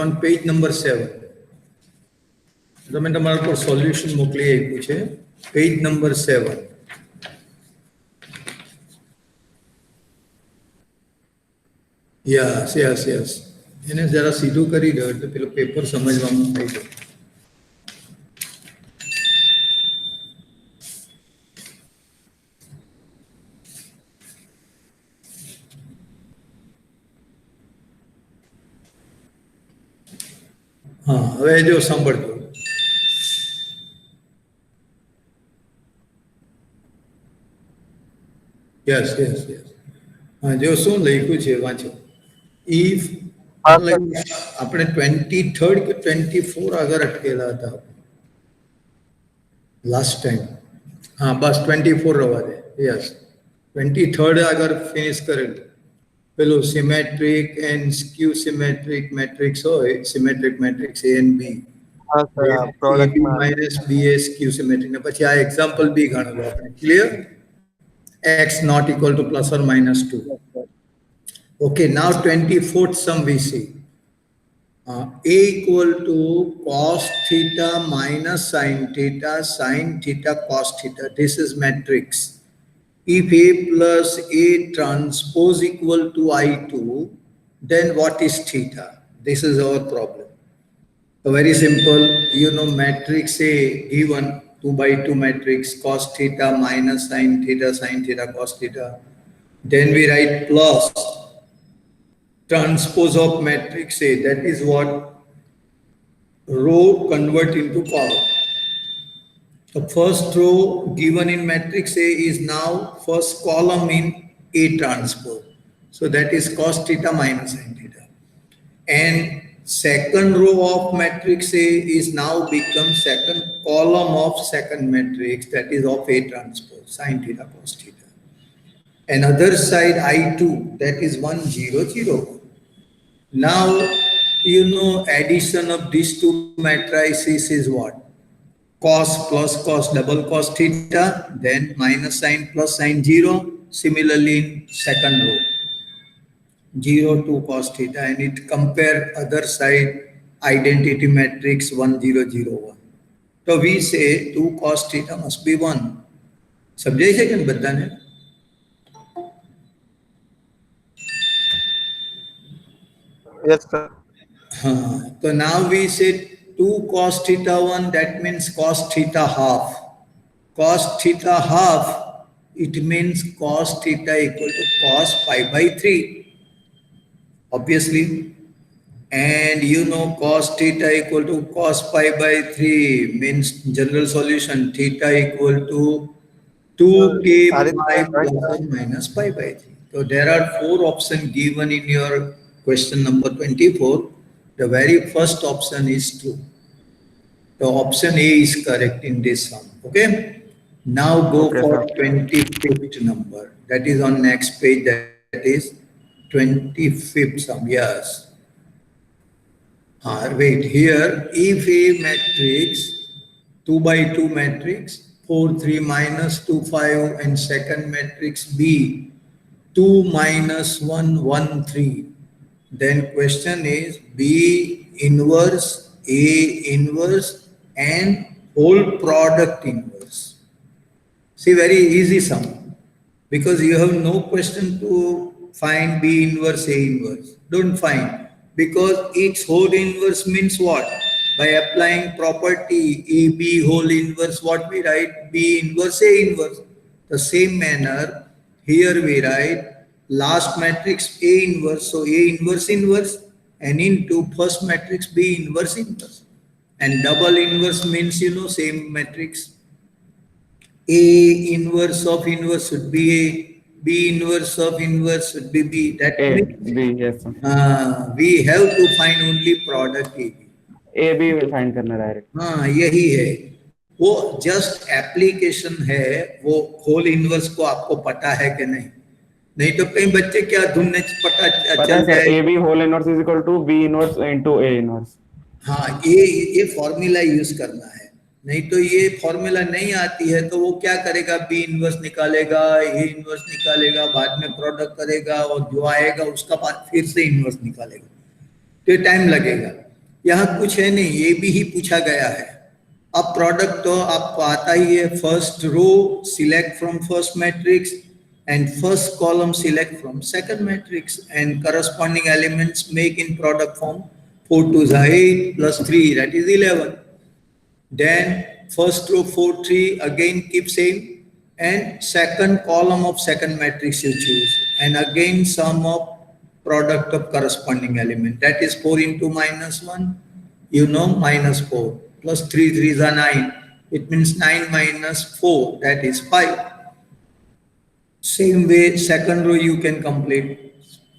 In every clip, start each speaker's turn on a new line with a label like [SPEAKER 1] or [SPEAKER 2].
[SPEAKER 1] on page number 7. તમે તમારા પર સોલ્યુશન મોકલી આપ્યું છે, પેજ નંબર 7. યસ એને જરા સીધું કરી દો એટલે પેલું પેપર સમજવામાં થઈ જાય. હા, હવે જો સાંભળજો. યસ હા, જો શું લખ્યું છે વાંચો. ઇફ આપણે 23rd કે 24 આગળ અટકેલા હતા લાસ્ટ ટાઈમ. હા બસ 24 રવા દે. યસ 23rd આગળ ફિનિશ કરેલું. પેલું symmetric and skew symmetric matrix હોય, symmetric matrix A and B.
[SPEAKER 2] હા sir, product
[SPEAKER 1] minus BA skew symmetric ને પછી આ એક્ઝામ્પલ બી ગણેલું આપણે. Clear? x not equal to plus or minus 2. Okay, now 24th sum we see. A equal to cos theta minus sin theta cos theta. This is matrix. If A plus A transpose equal to I2, then what is theta? This is our problem. So very simple, you know, matrix A given 2 by 2 matrix cos theta minus sin theta cos theta. Then we write plus transpose of matrix A, that is what row convert into column. The first row given in matrix A is now first column in A transpose. So that is cos theta minus sin theta. And second row of matrix A is now become second column of second matrix, that is of A transpose, sin theta cos theta. And other side I2, that is 1 0 0. Now you know addition of these two matrices is what? Cos plus cos double cos theta, then minus sin plus sin 0. Similarly in second row 0 to cos theta, and it compare other side identity matrix 1 0 0 1. So we say 2 cos theta must be 1. સમજાય છે કે બધાને?
[SPEAKER 2] Yes sir.
[SPEAKER 1] So now we say 2 cos theta 1, that means cos theta half. Cos theta half, it means cos theta equal to cos pi by 3. Obviously. And you know cos theta equal to cos pi by 3 means general solution theta equal to 2k pi plus or minus pi by 3. So there are 4 options given in your question number 24. The very first option is true. So option A is correct in this sum. Okay. Now go for 25th number. That is on next page. That is 25th sum. Yes. Wait here. If A matrix 2 by 2 matrix 4 3 minus 2 5 and second matrix B 2 minus 1 1 3. Then question is B inverse, A inverse and whole product inverse. See, very easy sum because you have no question to find B inverse, A inverse. Don't find, because its whole inverse means what? By applying property AB whole inverse, what we write? B inverse, A inverse. The same manner here we write last matrix A inverse, so A inverse inverse, and into first matrix B inverse inverse. And double inverse means, you know, same matrix. A inverse of inverse should be A, B inverse of inverse should be B. That means
[SPEAKER 3] B, yes sir.
[SPEAKER 1] we have to find only product AB.
[SPEAKER 3] AB will find करना direct.
[SPEAKER 1] हाँ, यही है वो, just application है. वो whole inverse को आपको पता है कि नहीं? नहीं तो कई बच्चे क्या ढूंढने पता चल जाए.
[SPEAKER 3] AB whole inverse is equal to B inverse into A inverse.
[SPEAKER 1] हाँ, ये फॉर्मूला यूज करना है. नहीं तो ये फॉर्मूला नहीं आती है तो वो क्या करेगा? B इनवर्स निकालेगा, A इनवर्स निकालेगा, बाद में प्रोडक्ट करेगा और जो आएगा उसका बाद फिर से इनवर्स निकालेगा, तो टाइम लगेगा. यहाँ कुछ है नहीं, ये भी ही पूछा गया है। अब प्रोडक्ट तो आपको आता ही है, first row select from first matrix and first column select from second matrix and corresponding elements make in product form 4 2s are 8 plus 3 that is 11. Then first row 4 3 again keep same and second column of second matrix you choose and again sum of product of corresponding element, that is 4 into minus 1, you know, minus 4 plus 3 3s are 9, it means 9 minus 4, that is 5. Same way, second row you can complete,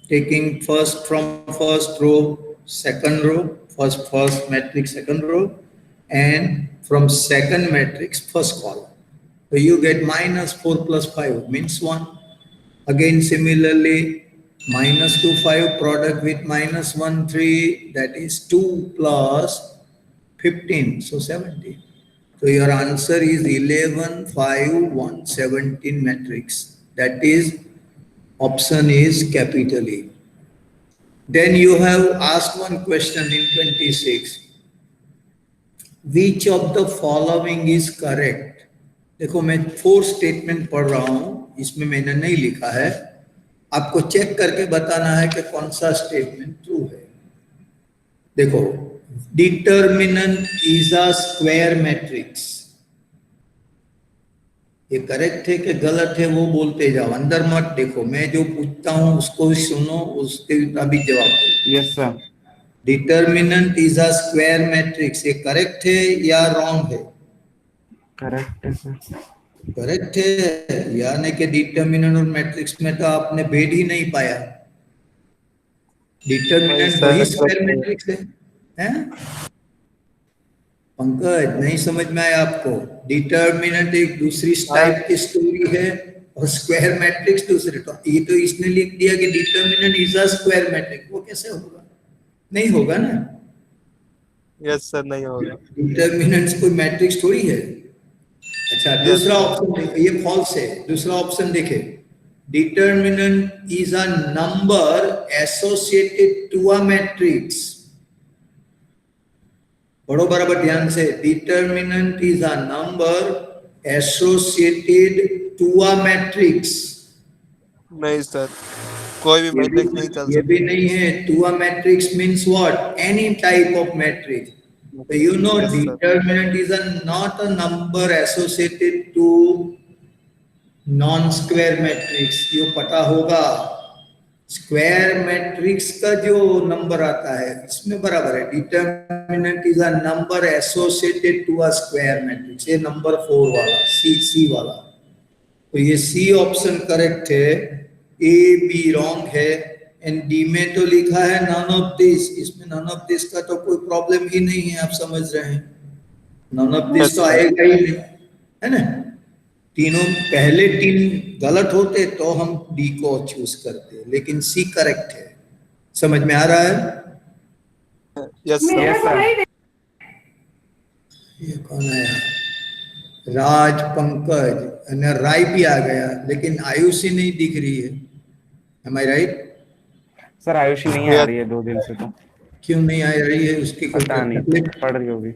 [SPEAKER 1] taking first from first row, second row, first matrix, second row, and from second matrix, first column. So you get minus 4 plus 5 means 1. Again, similarly, minus 2, 5, product with minus 1, 3, that is 2 plus 15, so 17. So your answer is 11, 5, 1, 17 matrix. That is, option is capital A. Then you have asked one question in 26. Which of the following is correct? देखो मैं 4 statement पढ़ रहा हूं, इसमें मैंने नहीं लिखा है, आपको चेक करके बताना है कि कौन सा स्टेटमेंट ट्रू है। देखो, determinant is a square matrix, ये करेक्ट है कि गलत है वो बोलते जाओ, अंदर मत देखो, मैं जो पूछता हूं उसको सुनो, उसके मुताबिक जवाब दो।
[SPEAKER 3] Yes sir.
[SPEAKER 1] Determinant is a square matrix, ये करेक्ट है या रॉन्ग है?
[SPEAKER 3] करेक्ट है सर।
[SPEAKER 1] करेक्ट है, यानी कि डिटर्मिनेंट और मैट्रिक्स में तो आपने भेद ही नहीं पाया। डिटर्मिनेंट वही स्क्वायर मैट्रिक्स है? पंकज, नहीं समझ में आया आपको? डिटर्मिनेंट एक दूसरी टाइप की स्टोरी है और स्क्वायर मैट्रिक्स दूसरे। तो ये तो इसने लिख दिया कि determinant is a square matrix, वो कैसे होगा? नहीं होगा ना।
[SPEAKER 2] यस सर, नहीं होगा।
[SPEAKER 1] डिटर्मिनेंट्स कोई मैट्रिक्स थोड़ी है। अच्छा, दूसरा ऑप्शन देखिए, ये फॉल्स है। दूसरा ऑप्शन देखे, determinant is a number associated to a matrix. पढ़ो बराबर ध्यान से, determinant is a number associated to a matrix.
[SPEAKER 2] नहीं सर, कोई भी मैट्रिक्स नहीं चल सकता।
[SPEAKER 1] ये भी नहीं है। To a matrix means what? Any type of matrix. So you know,
[SPEAKER 2] Yes, sir.
[SPEAKER 1] determinant is not a number associated to non-square matrix. ये पता होगा। स्क्वायर मैट्रिक्स का जो नंबर आता है इसमें बराबर है। Determinant is a number associated to a square matrix, ये नंबर 4 वाला, सी वाला। तो ये सी ऑप्शन करेक्ट है, ए बी रॉन्ग है, एंड डी में तो लिखा है नन ऑफ दिस। इसमें नन ऑफ दिस का तो कोई प्रॉब्लम ही नहीं है, आप समझ रहे हैं। नन ऑफ दिस तो आएगा ही नहीं, है ना। तीनों पहले 3 गलत होते तो हम डी को चूज करते, लेकिन सी करेक्ट है। समझ में आ रहा है?
[SPEAKER 2] Yes sir.
[SPEAKER 1] ये कौन आया? राज, पंकज, राय भी आ गया, लेकिन आयुषी नहीं दिख रही है। Am I right?
[SPEAKER 3] Sir Ayushi नहीं आ रही है 2 दिन से। तो
[SPEAKER 1] क्यों नहीं आ रही है? उसकी कोई
[SPEAKER 3] पता नहीं,
[SPEAKER 1] तकलीफ?
[SPEAKER 3] पड़ रही होगी।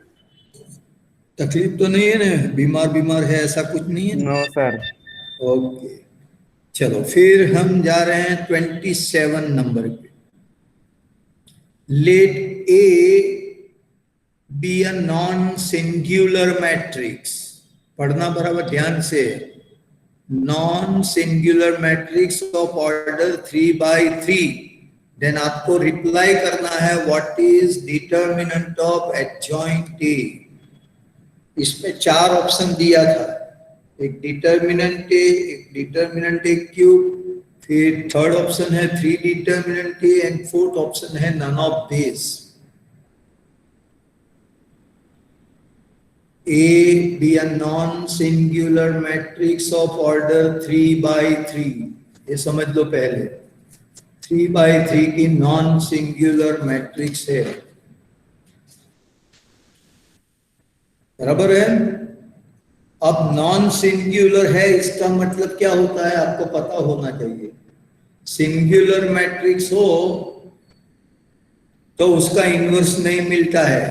[SPEAKER 1] तकलीफ तो नहीं है ना? बीमार है ऐसा कुछ नहीं है?
[SPEAKER 3] No sir.
[SPEAKER 1] ओके, चलो फिर हम जा रहे हैं 27 नंबर पे। Let A be a non singular matrix. पढ़ना बराबर ध्यान से। Non singular matrix of order 3/3, then आपको रिप्लाई करना है what is determinant of adjoint A. इसमें 4 ऑप्शन दिया था, एक डिटर्मिनेंट ए, एक डिटर्मिनेंट ए क्यूब, फिर थर्ड ऑप्शन है 3 determinant A, and fourth option है none of this. A be a non-singular matrix of order 3/3, ये समझ लो पहले। 3/3 की नॉन सिंगुलर मैट्रिक्स है, बराबर है। अब नॉन सिंगुलर है, इसका मतलब क्या होता है आपको पता होना चाहिए। सिंगुलर मैट्रिक्स हो तो उसका इन्वर्स नहीं मिलता है,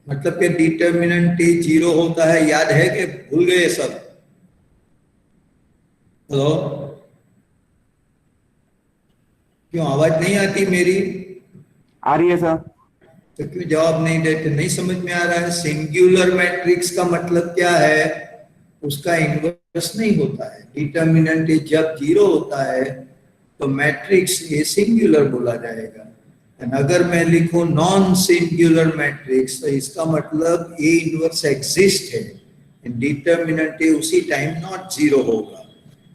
[SPEAKER 1] मतलब कि डिटर्मिनेंट जीरो होता है। याद है कि भूल गए सब? हेलो, क्यों आवाज नहीं आती मेरी?
[SPEAKER 3] आ रही है सर।
[SPEAKER 1] तो क्यों जवाब नहीं देते? नहीं समझ में आ रहा है? सिंगुलर मैट्रिक्स का मतलब क्या है? उसका इन्वर्स नहीं होता है। डिटर्मिनेंट जब जीरो होता है तो मैट्रिक्स ये सिंगुलर बोला जाएगा। And अगर मैं लिखूं नॉन सिंगुलर मैट्रिक्स तो इसका मतलब ए इनवर्स एग्जिस्ट है, डिटर्मिनेंट उसी टाइम नॉट जीरो होगा।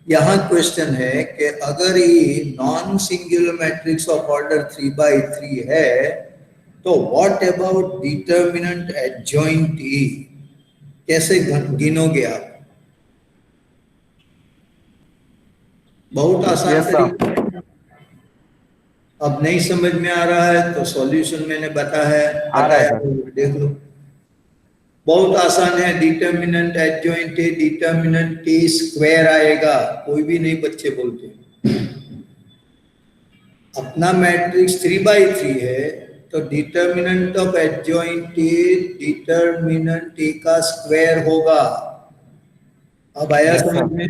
[SPEAKER 1] यहाँ क्वेश्चन है कि अगर ये non singular matrix of order 3 by 3 है तो व्हाट अबाउट डिटर्मिनेंट एडजॉइंट ई? कैसे गिनोगे आप? बहुत आसान
[SPEAKER 3] यस सर।
[SPEAKER 1] तरीका। अब नहीं समझ में आ रहा है तो सॉल्यूशन मैंने
[SPEAKER 3] आ रहा है
[SPEAKER 1] बताया
[SPEAKER 3] सर।
[SPEAKER 1] देख लो। बहुत आसान है। Determinant adjoint A, determinant T square आएगा। कोई भी नहीं बच्चे बोलते। अपना मैट्रिक्स 3 by 3 है तो determinant of adjoint A determinant A का स्क्वायर होगा। अब आया
[SPEAKER 3] यस
[SPEAKER 1] समझ
[SPEAKER 3] सर।
[SPEAKER 1] में?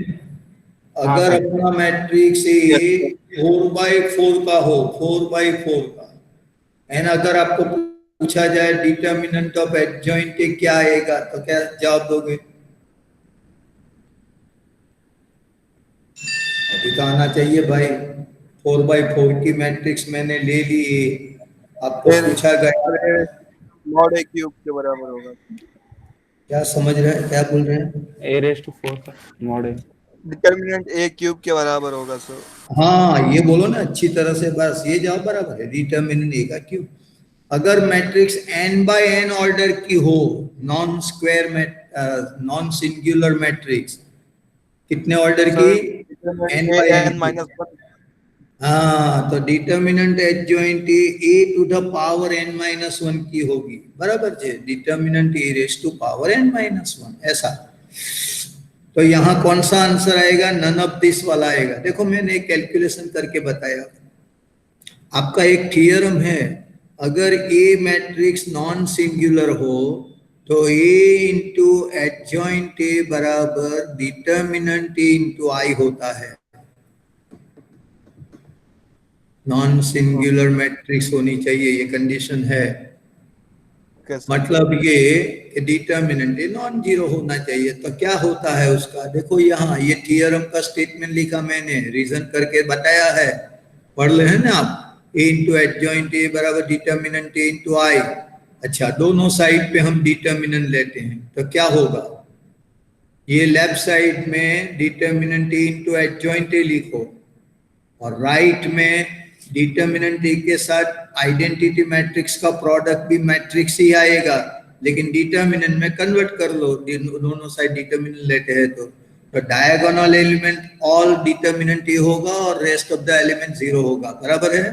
[SPEAKER 3] हाँ
[SPEAKER 1] अगर
[SPEAKER 3] सर।
[SPEAKER 1] अपना matrix A
[SPEAKER 2] Yes, sir.
[SPEAKER 1] 4 by 4 का हो, 4 by 4 का, एंड अगर आपको पूछा जाए डिटर्मिनेंट ऑफ एडजॉइंट ए क्या आएगा तो क्या जवाब दोगे? अभी तो आना चाहिए भाई। 4 by 4 की मैट्रिक्स मैंने ले ली, आपको
[SPEAKER 2] फिर
[SPEAKER 1] पूछा गया
[SPEAKER 2] अरे मॉड ए क्यूब के बराबर होगा।
[SPEAKER 1] क्या समझ रहे हैं, क्या बोल रहे हैं?
[SPEAKER 3] ए रेस टू 4 का मॉड है।
[SPEAKER 2] डिटर्मिनेंट ए क्यूब के बराबर होगा सर।
[SPEAKER 1] हाँ ये बोलो ना अच्छी तरह से, बस ये जवाब बराबर है। डिटर्मिनेंट ए का क्यों? अगर matrix n by n order की हो, non square non singular matrix, कितने ऑर्डर की?
[SPEAKER 2] Sir determinant
[SPEAKER 1] n
[SPEAKER 2] A
[SPEAKER 1] by n
[SPEAKER 2] n
[SPEAKER 1] की।
[SPEAKER 2] Minus one.
[SPEAKER 1] हाँ तो determinant adjoint A to the power n-1 की होगी, बराबर है? Determinant A raise to power n-1 ऐसा। तो यहाँ कौन सा आंसर आएगा? नन ऑफ दिस वाला आएगा। देखो मैंने एक कैलकुलेशन करके बताया। आपका एक थियरम है, अगर ए मैट्रिक्स नॉन सिंगुलर हो तो ए इंटू एडजॉइंट ए बराबर डिटर्मिनेंट ए इंटू आई होता है। नॉन सिंगुलर मैट्रिक्स होनी चाहिए, ये कंडीशन है।
[SPEAKER 2] कैसे?
[SPEAKER 1] मतलब ये कि डिटर्मिनेंट नॉन जीरो होना चाहिए। तो क्या होता है उसका? देखो यहाँ ये थियरम का स्टेटमेंट लिखा मैंने, रीजन करके बताया है, पढ़ ले हैं ना आप? ए इंटू एडजॉइंट ए बराबर डिटर्मिनेंट ए इंटू आई। अच्छा, दोनों साइड पे हम डिटर्मिनेंट लेते हैं तो क्या होगा? ये लेफ्ट साइड में डिटर्मिनेंट ए इंटू एडजॉइंट ए लिखो और राइट में डिटर्मिनेंट ए के साथ आइडेंटिटी मैट्रिक्स का प्रोडक्ट भी मैट्रिक्स ही आएगा, लेकिन डिटर्मिनेंट में कन्वर्ट कर लो, दोनों साइड डिटर्मिनेंट लेते हैं तो diagonal element all determinant A होगा और rest of the element zero होगा, बराबर है?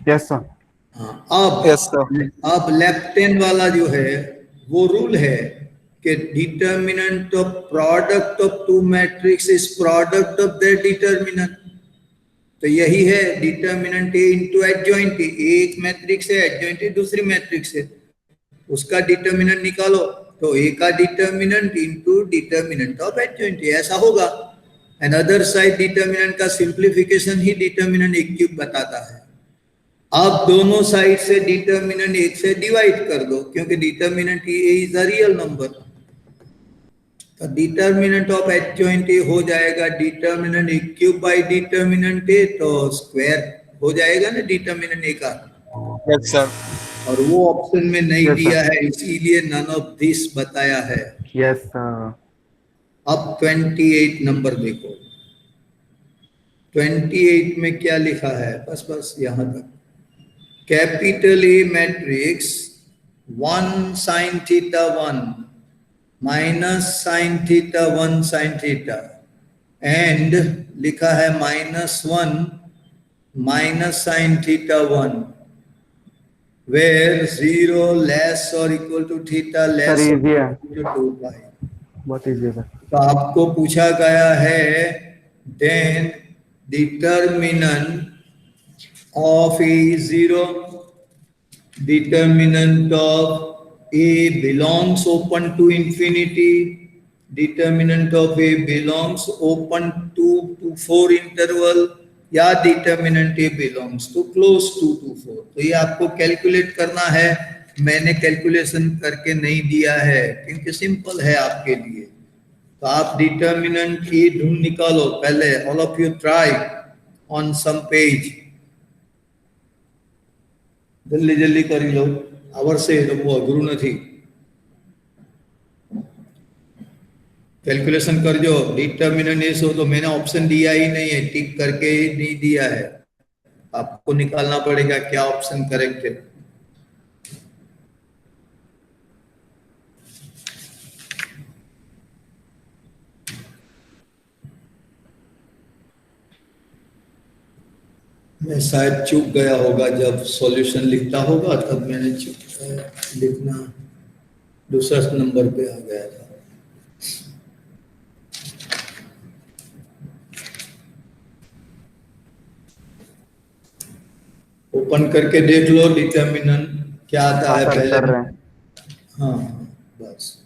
[SPEAKER 3] Yes sir.
[SPEAKER 1] हाँ,
[SPEAKER 2] यस सर।
[SPEAKER 1] अब लेफ्ट हैंड वाला जो है वो रूल है कि determinant of product of two matrix is product of their determinant. तो यही है determinant A into adjoint A. एक मैट्रिक्स है, एडजॉइंट ए दूसरी मैट्रिक्स है, उसका डिटर्मिनेंट निकालो तो ए का determinant into determinant of adjoint ए ऐसा होगा। एंड अदर साइड डिटर्मिनेंट का simplification he determinant A cube बताता है। अब दोनों साइड से डिटर्मिनेंट एक से डिवाइड कर दो क्योंकि determinant A is a real number. तो डिटर्मिनेंट ऑफ एडजॉइंट ए हो जाएगा determinant A cube by determinant A, तो स्क्वायर हो जाएगा ना डिटर्मिनेंट ए का।
[SPEAKER 2] Yes sir.
[SPEAKER 1] और वो ऑप्शन में नहीं
[SPEAKER 3] Yes,
[SPEAKER 1] दिया है, इसीलिए नन ऑफ दिस बताया है।
[SPEAKER 3] Yes sir.
[SPEAKER 1] अब 28 नंबर देखो। 28 में क्या लिखा है? बस यहां तक। Capital A matrix 1 sin theta 1 minus sine theta 1 sin theta and लिखा है -1 minus sine theta 1 where 0 less or equal to theta less
[SPEAKER 3] Sir,
[SPEAKER 1] or
[SPEAKER 3] easy है।
[SPEAKER 1] equal to 2 pi।
[SPEAKER 3] बहुत इजी है सर।
[SPEAKER 1] तो आपको पूछा गया है then determinant of A is 0. Determinant of A belongs open to infinity. Determinant of A belongs open to 4 interval. या determinant A belongs to close to 4। तो ये आपको कैलकुलेट करना है, मैंने कैलकुलेशन करके नहीं दिया है क्योंकि सिंपल है आपके लिए। तो आप डिटर्मिनेंट ई ढूंढ निकालो पहले, all of you try on some page, जल्दी जल्दी कर लो, આવડશે તો બહુ અઘરું નથી। कैलकुलेशन कर जो डिटर्मिनेंट एस हो, तो मैंने ऑप्शन दिया ही नहीं है, टिक करके ही नहीं दिया है, आपको निकालना पड़ेगा क्या ऑप्शन करेक्ट है। मैं शायद चूक गया होगा, जब सॉल्यूशन लिखता होगा तब मैंने चूक लिखना दूसरा नंबर पे आ गया था। ओपन करके देख लो डिटर्मिनेंट क्या आता है
[SPEAKER 3] सर
[SPEAKER 1] पहले।
[SPEAKER 3] कर रहे हैं।
[SPEAKER 1] हाँ बस।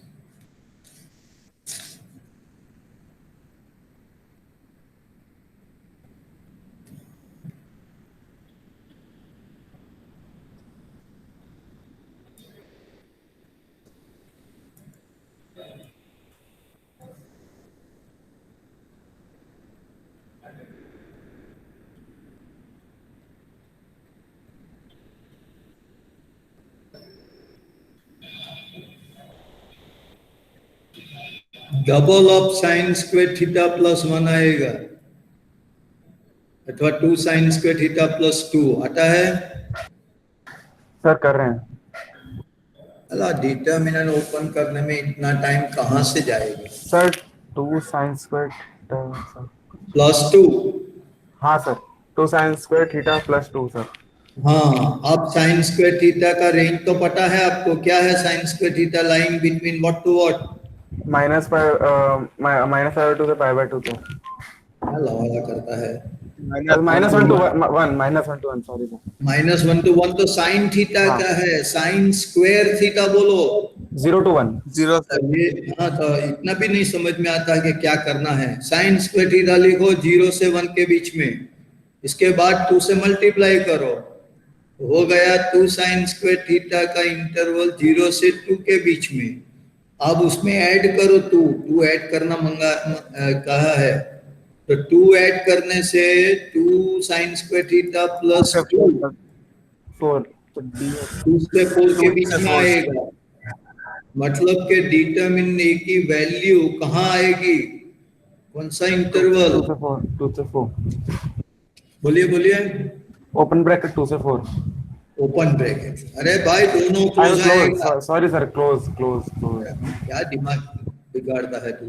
[SPEAKER 1] Double of sine square theta plus 1 आएगा, अथवा 2 साइन स्क्वायर थीटा प्लस 2 आता है।
[SPEAKER 3] सर कर रहे हैं।
[SPEAKER 1] अला डिटर्मिनेंट ओपन करने में इतना टाइम कहाँ से जाएगा।
[SPEAKER 3] Sir 2 sine square sir.
[SPEAKER 1] Plus 2।
[SPEAKER 3] हाँ sir 2 sine square theta plus 2 sir.
[SPEAKER 1] हाँ, अब साइन स्क्वायर थीटा का रेंज तो पता है आपको, क्या है sine square theta line between what to what.
[SPEAKER 3] -5/2 से π/2 तो
[SPEAKER 1] क्या लवाला करता है।
[SPEAKER 3] -1 to 1 -1 to 1 sorry sir.
[SPEAKER 1] -1 to 1 तो साइन थीटा
[SPEAKER 3] हाँ।
[SPEAKER 1] का है, साइन स्क्वायर थीटा बोलो।
[SPEAKER 3] 0 to 1
[SPEAKER 2] 0
[SPEAKER 1] ये हाँ, तो इतना भी नहीं समझ में आता है कि क्या करना है। साइन स्क्वायर थीटा लिखो 0 से 1 के बीच में, इसके बाद 2 से मल्टीप्लाई करो, हो गया 2 साइन स्क्वायर थीटा का इंटरवल 0 से 2 के बीच में। अब उसमें ऐड करो 2 ऐड करना कहा है, तो 2 ऐड करने से 2 साइन स्क्वायर थीटा प्लस 2
[SPEAKER 3] 4 तो डी
[SPEAKER 1] 2 से 4 के बीच में आएगा। मतलब के डिटरमिन ए की वैल्यू कहाँ आएगी, कौन सा इंटरवल।
[SPEAKER 3] 2 से 4
[SPEAKER 1] बोलिए बोलिए।
[SPEAKER 3] ओपन ब्रैकेट 2 से 4।
[SPEAKER 1] ओपन ब्रैकेट, अरे भाई दोनों क्लोज आएगा।
[SPEAKER 3] Sorry sir close.
[SPEAKER 1] क्या दिमाग बिगाड़ता है तू,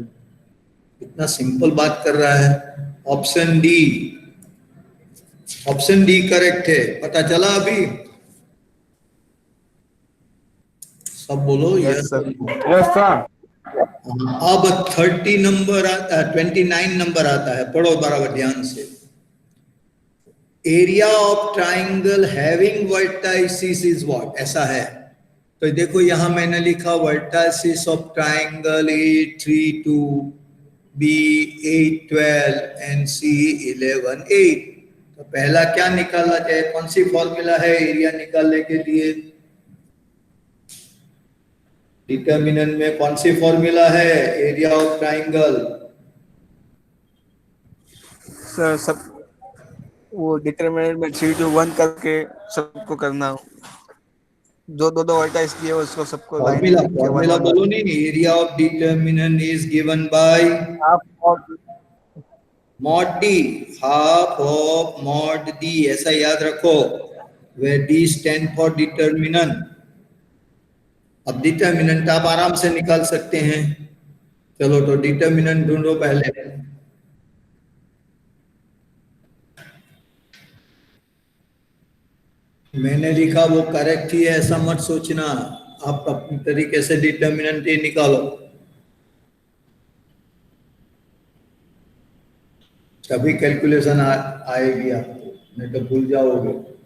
[SPEAKER 1] इतना सिंपल बात कर रहा है। ऑप्शन डी करेक्ट है, पता चला अभी। सब बोलो
[SPEAKER 2] यस सर।
[SPEAKER 3] Yes sir.
[SPEAKER 1] अब 30 नंबर आता है, 29 नंबर आता है, पढ़ो बराबर ध्यान से। Area of triangle having vertices is what, ऐसा है। तो देखो यहां मैंने लिखा vertices of triangle A32, B812 and C11 8। तो पहला क्या निकालना चाहिए, कौन सी फॉर्मूला है एरिया निकालने के लिए। डिटर्मिनेंट में कौन सी फॉर्मूला है एरिया ऑफ ट्राइंगल।
[SPEAKER 2] सर सब वो डिटरमिनेंट में 3 to 1 करके सबको करना, जो दो वर्टाइस दिए उसको सबको लाइन में लिख के
[SPEAKER 1] फॉर्मूला बोलो नहीं। Area of determinant is given by mod D, half of mod D, ऐसा याद रखो, where D stand for determinant। अब डिटर्मिनेंट आप आराम से निकाल सकते हैं। चलो तो डिटर्मिनेंट ढूंढो पहले। मैंने लिखा वो करेक्ट ही है ऐसा मत सोचना, आप अपनी तरीके से डिटर्मिनेंट ही निकालो, तभी कैलकुलेशन आएगी आपको, नहीं तो भूल जाओगे।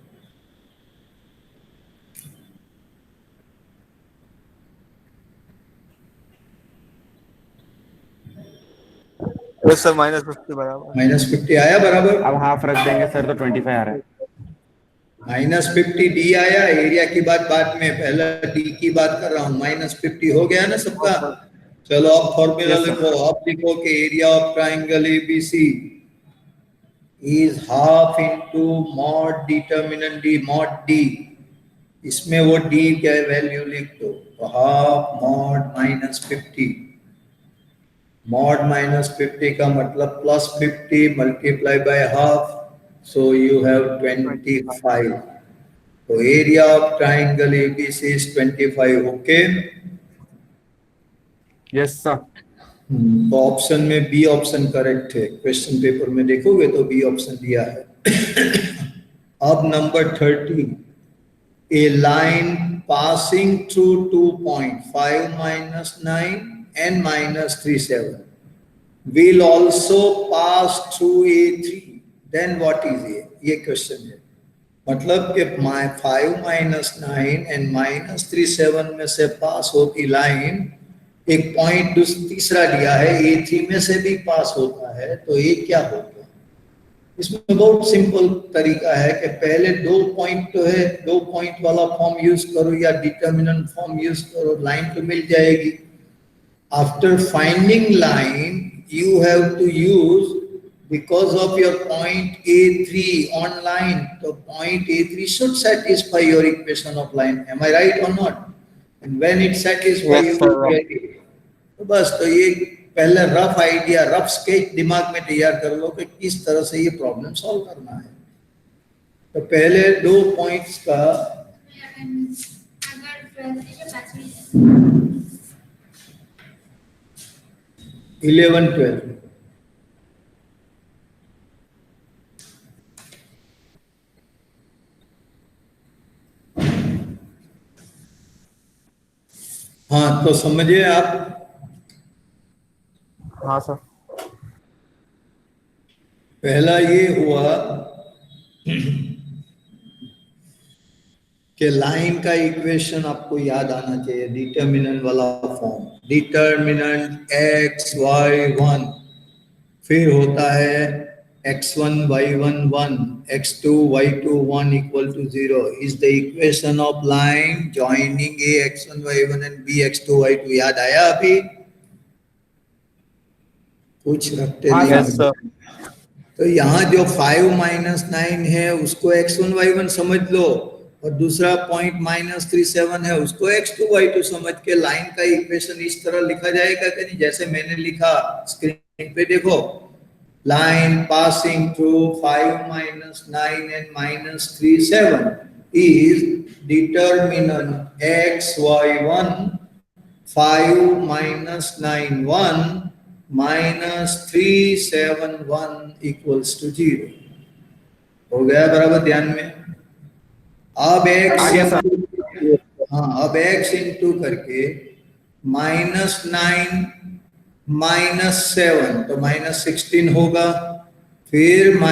[SPEAKER 2] यस सर, -50 बराबर।
[SPEAKER 1] -50 आया बराबर।
[SPEAKER 3] अब हाफ रख देंगे सर तो 25 आ रहा है।
[SPEAKER 1] -50 डी आया। एरिया की बात बाद में, पहले डी की बात कर रहा हूँ। -50 हो गया ना सबका। चलो अब फॉर्मूला
[SPEAKER 3] Yes, sir.
[SPEAKER 1] लिखो। अब लिखो कि area of triangle ABC is half into mod determinant D, mod D. इसमें वो डी क्या वैल्यू लिख दो, तो हाफ मॉड -50। मॉड -50 का मतलब +50 multiply by half, so you have 25। तो area of triangle ABC is 25। Okay,
[SPEAKER 3] Yes, sir.
[SPEAKER 1] तो ऑप्शन में बी ऑप्शन करेक्ट है। क्वेश्चन पेपर में देखोगे तो बी ऑप्शन दिया है। अब number 30, a line passing through 2 point 5 minus 9 and minus 3 7 will also pass through A3, then what is A? ये क्वेश्चन है। मतलब कि 5 minus 9 and minus 3 7 में से पास होती लाइन, एक पॉइंट तीसरा दिया है A3 में से भी पास होता है, तो ये क्या होगा? इसमें बहुत सिंपल तरीका है कि पहले 2 पॉइंट तो है, 2 पॉइंट वाला फॉर्म यूज करो या डिटर्मिनेंट फॉर्म यूज करो, लाइन तो मिल जाएगी। After finding line you have to use, because of your point A3 on line, so point A3 should satisfy your equation of line. Am I right or not? And when it satisfies,
[SPEAKER 2] Yes,
[SPEAKER 1] you
[SPEAKER 2] sir.
[SPEAKER 1] will get it. तो बस, तो ये पहले rough idea, rough sketch दिमाग में तैयार कर लो कि किस तरह से ये प्रॉब्लम सॉल्व करना है। तो पहले 2 पॉइंट्स का 11 12 हाँ, तो समझिए आप।
[SPEAKER 3] हाँ सर।
[SPEAKER 1] पहला ये हुआ कि लाइन का इक्वेशन आपको याद आना चाहिए, डिटर्मिनेंट वाला फॉर्म। डिटर्मिनेंट x(y)(1), फिर होता है x1 y1 1, x2 y2 1 equal to 0 is the equation of line joining a x1 y1 and b x2 y2। याद आया अभी? कुछ रखते
[SPEAKER 3] हाँ,
[SPEAKER 1] नहीं।
[SPEAKER 2] Yes sir.
[SPEAKER 1] तो यहाँ जो 5 minus 9 है उसको x1 y1 समझ लो, और दूसरा पॉइंट -3 7 है उसको x2 y2 समझ के लाइन का इक्वेशन इस तरह लिखा जाएगा कि नहीं, जैसे मैंने लिखा। स्क्रीन पे देखो, line passing through 5 minus 9 and -3 7 is determinant x(y)(1), 5 minus 9 1 minus 3 7 1 equals to 0। हो गया बराबर, ध्यान में। अब x
[SPEAKER 3] आ गया सर।
[SPEAKER 1] हाँ, अब x इंटू करके -9 -7 तो -16 होगा। फिर -y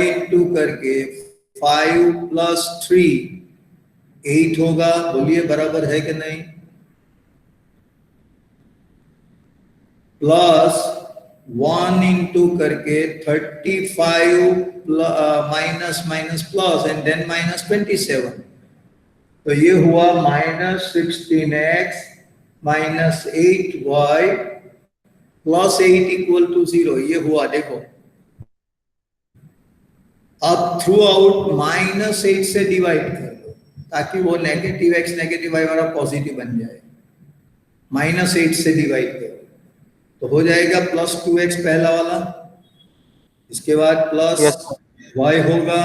[SPEAKER 1] इंटू करके 5 + 3 8 होगा। बोलिए बराबर है कि नहीं? प्लस 1 इंटू करके 35 minus minus plus and then -27। तो ये हुआ -16x -8y + 8 इक्वल टू 0। ये हुआ, देखो। अब थ्रू आउट -8 से डिवाइड कर दो ताकि वो नेगेटिव x नेगेटिव y वाला पॉजिटिव बन जाए। -8 से डिवाइड करो तो हो जाएगा +2x पहला वाला, इसके बाद +y होगा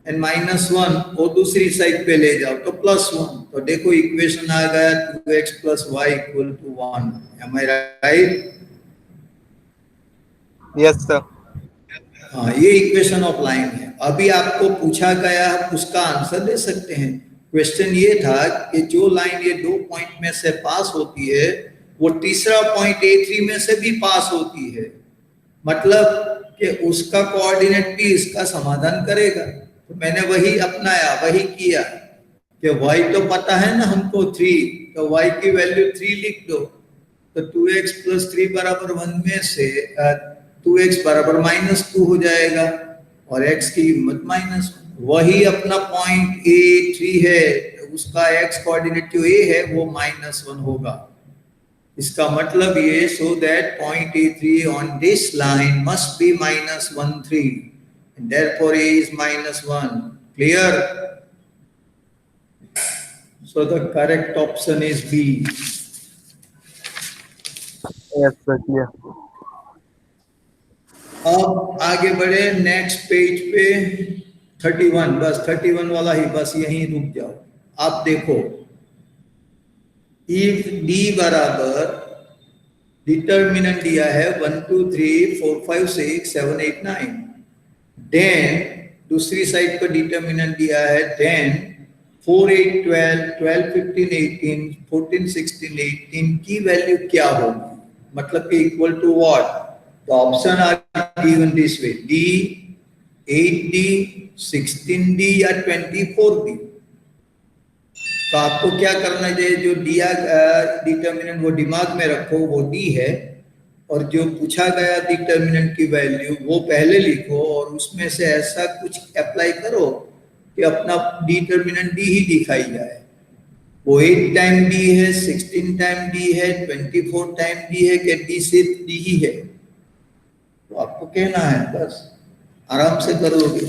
[SPEAKER 1] एंड -1 वो दूसरी साइड पे ले जाओ तो +1। तो देखो इक्वेशन आ गया 2x + y = 1। एम आई राइट?
[SPEAKER 2] Yes sir.
[SPEAKER 1] हाँ, ये इक्वेशन ऑफ लाइन है। अभी आपको पूछा गया, उसका आंसर दे सकते हैं। क्वेश्चन ये था कि जो लाइन ये 2 पॉइंट में से पास होती है वो तीसरा पॉइंट A3 में से भी पास होती है, मतलब कि उसका कोऑर्डिनेट भी इसका समाधान करेगा। तो मैंने वही अपनाया, वही किया कि y तो पता है ना हमको 3, तो y की वैल्यू 3 लिख दो। तो 2x प्लस 3 बराबर 1 में से 2x बराबर -2 हो जाएगा और x की कीमत -1। वही अपना पॉइंट A3 है, उसका x कोऑर्डिनेट जो A है वो -1 होगा। इसका मतलब ये, so that point A3 on this line must be -13 and therefore A is -1. Clear? So the correct option is B.
[SPEAKER 2] Yes sir clear.
[SPEAKER 1] अब आगे बढ़े नेक्स्ट पेज पे 31, बस 31 वाला ही, बस यहीं रुक जाओ। आप देखो, इफ D बराबर डिटर्मिनेंट दिया है 1 2 3 4 5 6 7 8 9, देन दूसरी साइड पर डिटर्मिनेंट दिया है 10 4 8 12 12 15 18 14 16 18 की वैल्यू क्या होगी, मतलब कि इक्वल टू व्हाट। तो option are given this way, D 8D 16D या 24D। तो आपको क्या करना चाहिए, जो दिया डिटर्मिनेंट वो दिमाग में रखो, वो D है, और जो पूछा गया डिटर्मिनेंट की वैल्यू वो पहले लिखो और उसमें से ऐसा कुछ अप्लाई करो कि अपना डिटर्मिनेंट D ही दिखाई जाए। वो 8 टाइम D है, 16 टाइम D है, 24 टाइम D है, कि D सिर्फ D ही है। तो आपको कहना है, बस आराम से करोगे।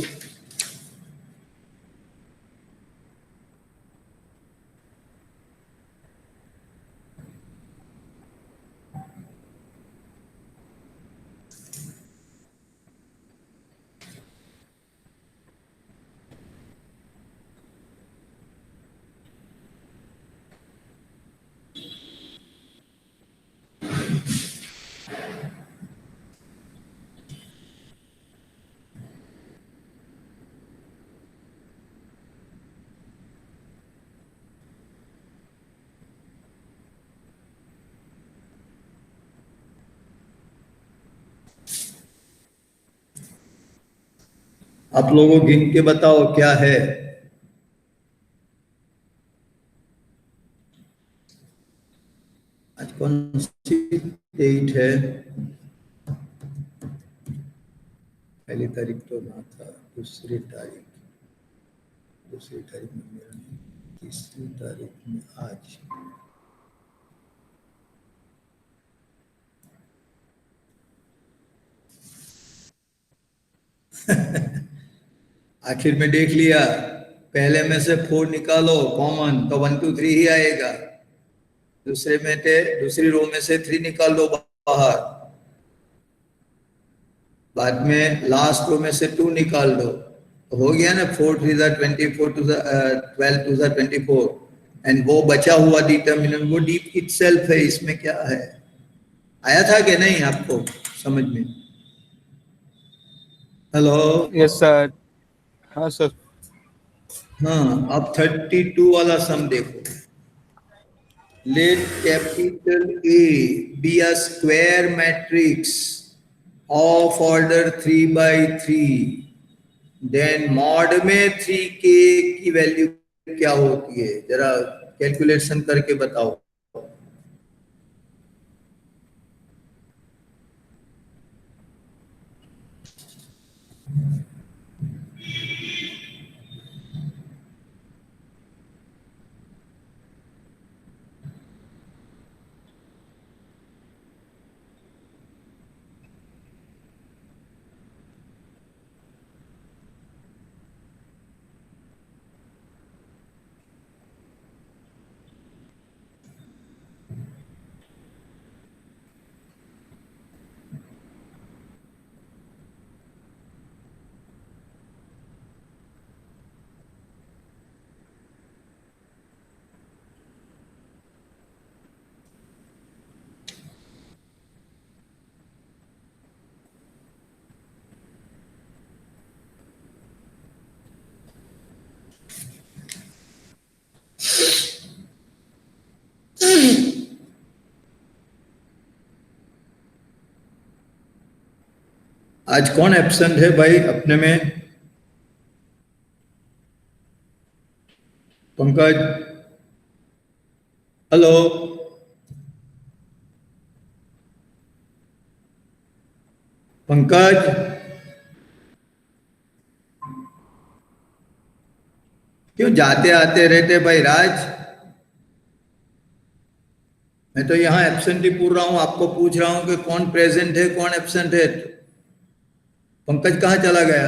[SPEAKER 1] आप लोगों गिन के बताओ क्या है। आज कौन सी डेट है? पहली तारीख तो ना था, दूसरी तारीख में मेरा नहीं, तीसरी तारीख में आज। आखिर में देख लिया, पहले में से 4 निकालो कॉमन तो 1 2 3 ही आएगा। दूसरे में थे, दूसरी रो में से 3 निकाल दो बाहर, बाद में लास्ट रो में से 2 निकाल दो, तो हो गया ना। 4 3 24 2 12 2 24, एंड वो बचा हुआ डिटर्मिनेंट वो डीप इटसेल्फ है। इसमें क्या है, आया था कि नहीं आपको समझ में? हेलो।
[SPEAKER 2] Yes sir. हाँ सर।
[SPEAKER 1] हाँ, अब 32 वाला सम देखो। Let capital A be a square matrix of order 3 by 3, then mod में 3k की वैल्यू क्या होती है, जरा कैलकुलेशन करके बताओ। आज कौन एब्सेंट है भाई अपने में? पंकज, हेलो। पंकज, क्यों जाते आते रहते भाई राज? मैं तो यहाँ एब्सेंटी पूछ रहा हूँ, आपको पूछ रहा हूँ कि कौन प्रेजेंट है कौन एब्सेंट है। पंकज कहाँ चला गया?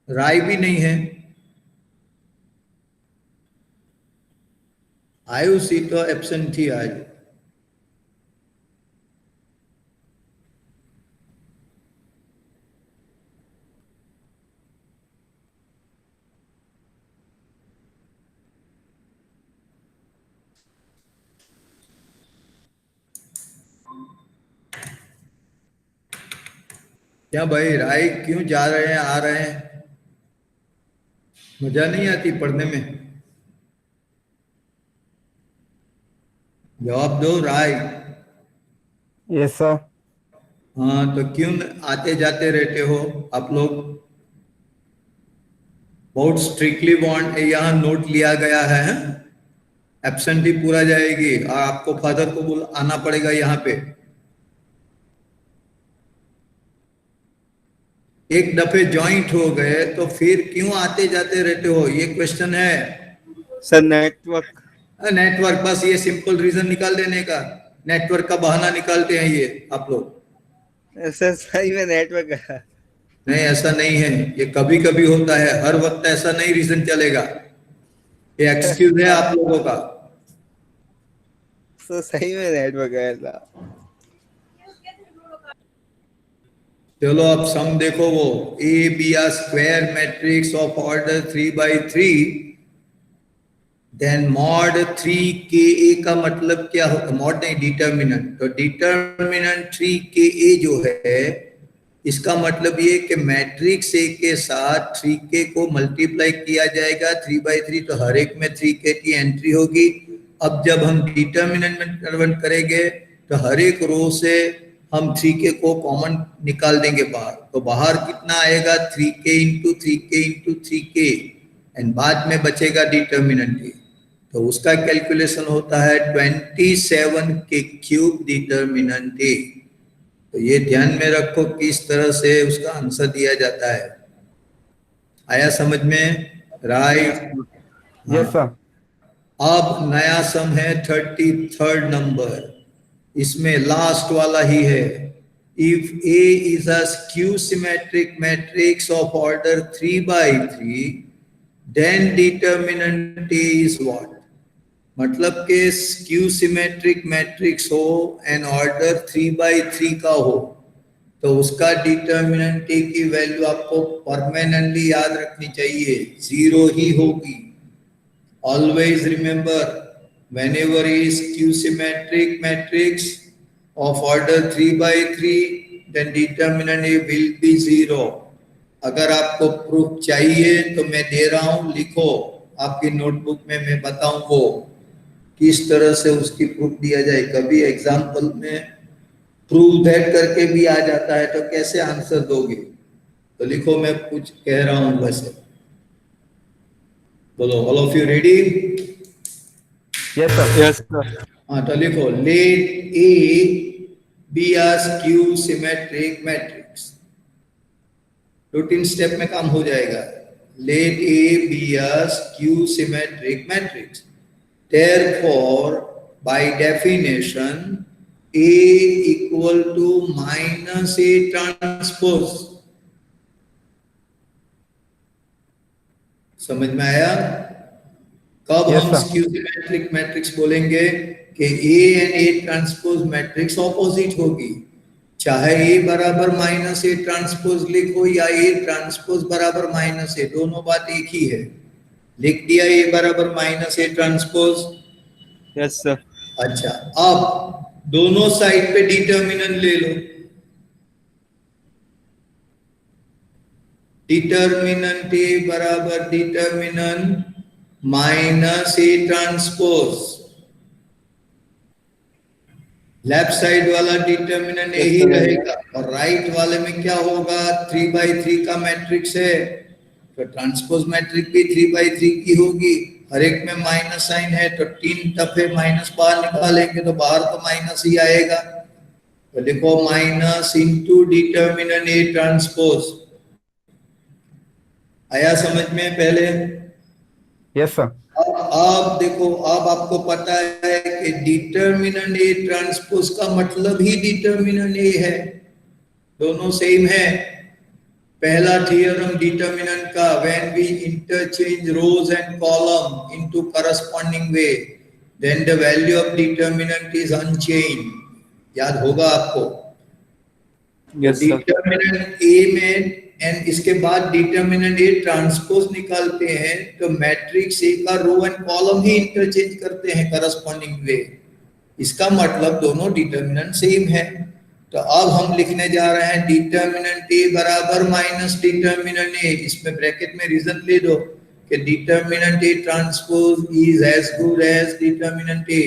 [SPEAKER 1] राय भी नहीं है। आयुषी तो एब्सेंट थी आज। क्या भाई राय क्यों जा रहे हैं आ रहे हैं? मजा नहीं आती पढ़ने में? जवाब दो राय।
[SPEAKER 3] Yes sir.
[SPEAKER 1] हाँ तो क्यों आते जाते रहते हो आप लोग? बहुत स्ट्रिक्टली बॉन्ड यहाँ नोट लिया गया है। एब्सेंटी पूरा जाएगी और आपको फादर को बोल आना पड़ेगा यहाँ पे। एक दफे ज्वाइंट हो गए तो फिर क्यों आते जाते रहते हो, ये क्वेश्चन है।
[SPEAKER 2] Sir network.
[SPEAKER 1] नेटवर्क, बस ये सिंपल रीजन निकाल देने का। नेटवर्क का बहाना निकालते हैं ये आप लोग।
[SPEAKER 2] सर सही में नेटवर्क है।
[SPEAKER 1] नहीं ऐसा नहीं है, ये कभी कभी होता है, हर वक्त ऐसा नहीं रीजन चलेगा। ये एक्सक्यूज है आप लोगों का।
[SPEAKER 2] सर सही में नेटवर्क है ऐसा।
[SPEAKER 1] चलो अब सम देखो, वो A B are square matrix of order 3 by 3, then mod 3 ka का मतलब क्या होगा? मॉड नहीं, डिटर्मिनेंट। तो डिटर्मिनेंट 3 ka जो है, इसका मतलब ये कि मैट्रिक्स ए के साथ 3k को मल्टीप्लाई किया जाएगा 3 by 3, तो हर एक में 3k की एंट्री होगी। अब जब हम डिटर्मिनेंट में कन्वर्ट करेंगे तो हर एक रो से हम 3k को कॉमन निकाल देंगे बाहर, तो बाहर कितना आएगा? 3k into 3k into 3k, and बाद में बचेगा डिटर्मिनेंट ए। तो उसका कैलकुलेशन होता है 27k³ डिटर्मिनेंट ए। तो ये ध्यान में रखो किस तरह से उसका आंसर दिया जाता है। आया समझ में? राइट।
[SPEAKER 3] Yes sir.
[SPEAKER 1] अब नया सम है 33rd नंबर, इसमें लास्ट वाला ही है। If A is a skew symmetric matrix of order 3 by 3, then determinant A is what? मतलब के स्क्यू सिमेट्रिक मैट्रिक्स हो एंड ऑर्डर 3 by 3 का हो, तो उसका डिटर्मिनेंट ए की वैल्यू आपको परमानेंटली याद रखनी चाहिए, 0 ही होगी। Always remember, whenever is skew symmetric matrix of order 3 by 3, then determinant A will be 0। अगर आपको प्रूफ चाहिए तो मैं दे रहा हूं, लिखो आपकी नोटबुक में, मैं बताऊं वो किस तरह से उसकी प्रूफ दिया जाए। कभी एग्जाम्पल में प्रूव दैट करके भी आ जाता है, तो कैसे आंसर दोगे? तो लिखो, मैं कुछ कह रहा हूं वैसे। बोलो, all of you ready?
[SPEAKER 3] Yes sir.
[SPEAKER 2] Yes sir.
[SPEAKER 1] हाँ तो लिखो, let A B are skew symmetric matrix. 2-3 step में काम हो जाएगा। Let A B are skew symmetric matrix, therefore by definition A equal to minus A transpose। समझ में आया? कब
[SPEAKER 3] Yes,
[SPEAKER 1] हम
[SPEAKER 3] sir.
[SPEAKER 1] स्क्यू सिमेट्रिक मैट्रिक्स बोलेंगे कि A and A transpose matrix opposite होगी। चाहे A बराबर माइनस A ट्रांसपोज लिखो या A ट्रांसपोज बराबर माइनस A, दोनों बात एक ही है। लिख दिया A बराबर minus A transpose.
[SPEAKER 2] Yes sir.
[SPEAKER 1] अच्छा, अब दोनों साइड पे डिटर्मिनेंट ले लो। डिटर्मिनेंट A बराबर determinant minus A transpose. Left side वाला डिटर्मिनेंट यही रहेगा, और राइट वाले में क्या होगा? 3 by 3 का मैट्रिक्स है, तो ट्रांसपोज मैट्रिक्स भी 3 by 3 की होगी। हर एक में माइनस साइन है, तो 3 दफे माइनस बाहर निकालेंगे तो बाहर तो माइनस ही आएगा। तो देखो minus into determinant A transpose. आया समझ में पहले?
[SPEAKER 3] Yes sir.
[SPEAKER 1] अब देखो, अब आपको पता है कि डिटर्मिनेंट ए ट्रांसपोज का मतलब ही डिटर्मिनेंट ए है, दोनों सेम है। पहला थियरम डिटर्मिनेंट का, when we interchange rows and column into corresponding way then the value of determinant is unchange. याद होगा आपको?
[SPEAKER 2] Yes sir.
[SPEAKER 1] डिटर्मिनेंट ए में एंड इसके बाद डिटर्मिनेंट ए ट्रांसपोज निकालते हैं तो मैट्रिक्स ए का रो एंड कॉलम ही इंटरचेंज करते हैं करस्पॉन्डिंग वे। इसका मतलब दोनों डिटर्मिनेंट सेम है। तो अब हम लिखने जा रहे हैं डिटर्मिनेंट ए बराबर माइनस डिटर्मिनेंट ए। इसमें ब्रैकेट में रीजन ले दो कि determinant A transpose is as good as determinant A.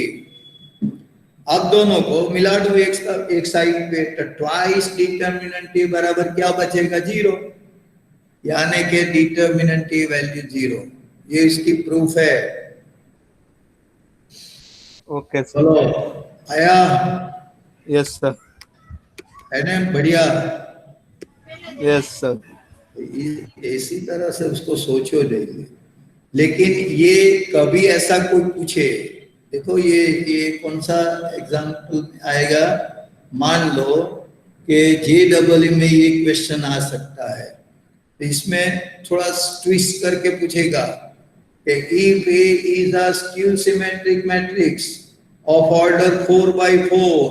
[SPEAKER 1] अब दोनों को मिला दो एक साइड पे, तो ट्वाइस डिटर्मिनेंट ए बराबर क्या बचेगा? 0, यानी कि डिटर्मिनेंट ए वैल्यू 0। ये इसकी प्रूफ है।
[SPEAKER 2] Okay sir.
[SPEAKER 1] चलो आया?
[SPEAKER 2] Yes sir.
[SPEAKER 1] है ना? बढ़िया।
[SPEAKER 2] Yes sir.
[SPEAKER 1] इसी तरह से उसको सोचो डेली। लेकिन ये कभी ऐसा कोई पूछे, देखो ये कौन सा एग्जाम्पल आएगा, मान लो कि JEE में ये क्वेश्चन आ सकता है, तो इसमें थोड़ा ट्विस्ट करके पूछेगा कि if A is a skew symmetric matrix of order 4x4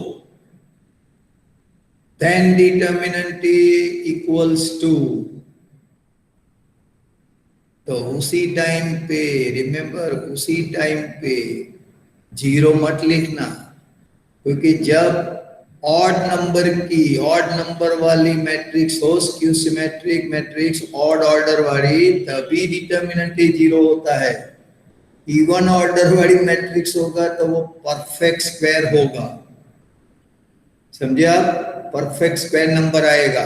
[SPEAKER 1] then determinant A equals 2। तो उसी टाइम पे, रिमेम्बर, उसी टाइम पे 0 मत लिखना, क्योंकि जब ऑड नंबर वाली मैट्रिक्स हो, skew symmetric matrix odd order वाली, तभी डिटर्मिनेंट 0 होता है। इवन ऑर्डर वाली मैट्रिक्स होगा तो वो परफेक्ट स्क्वायर होगा। समझे आप? परफेक्ट स्क्वायर नंबर आएगा।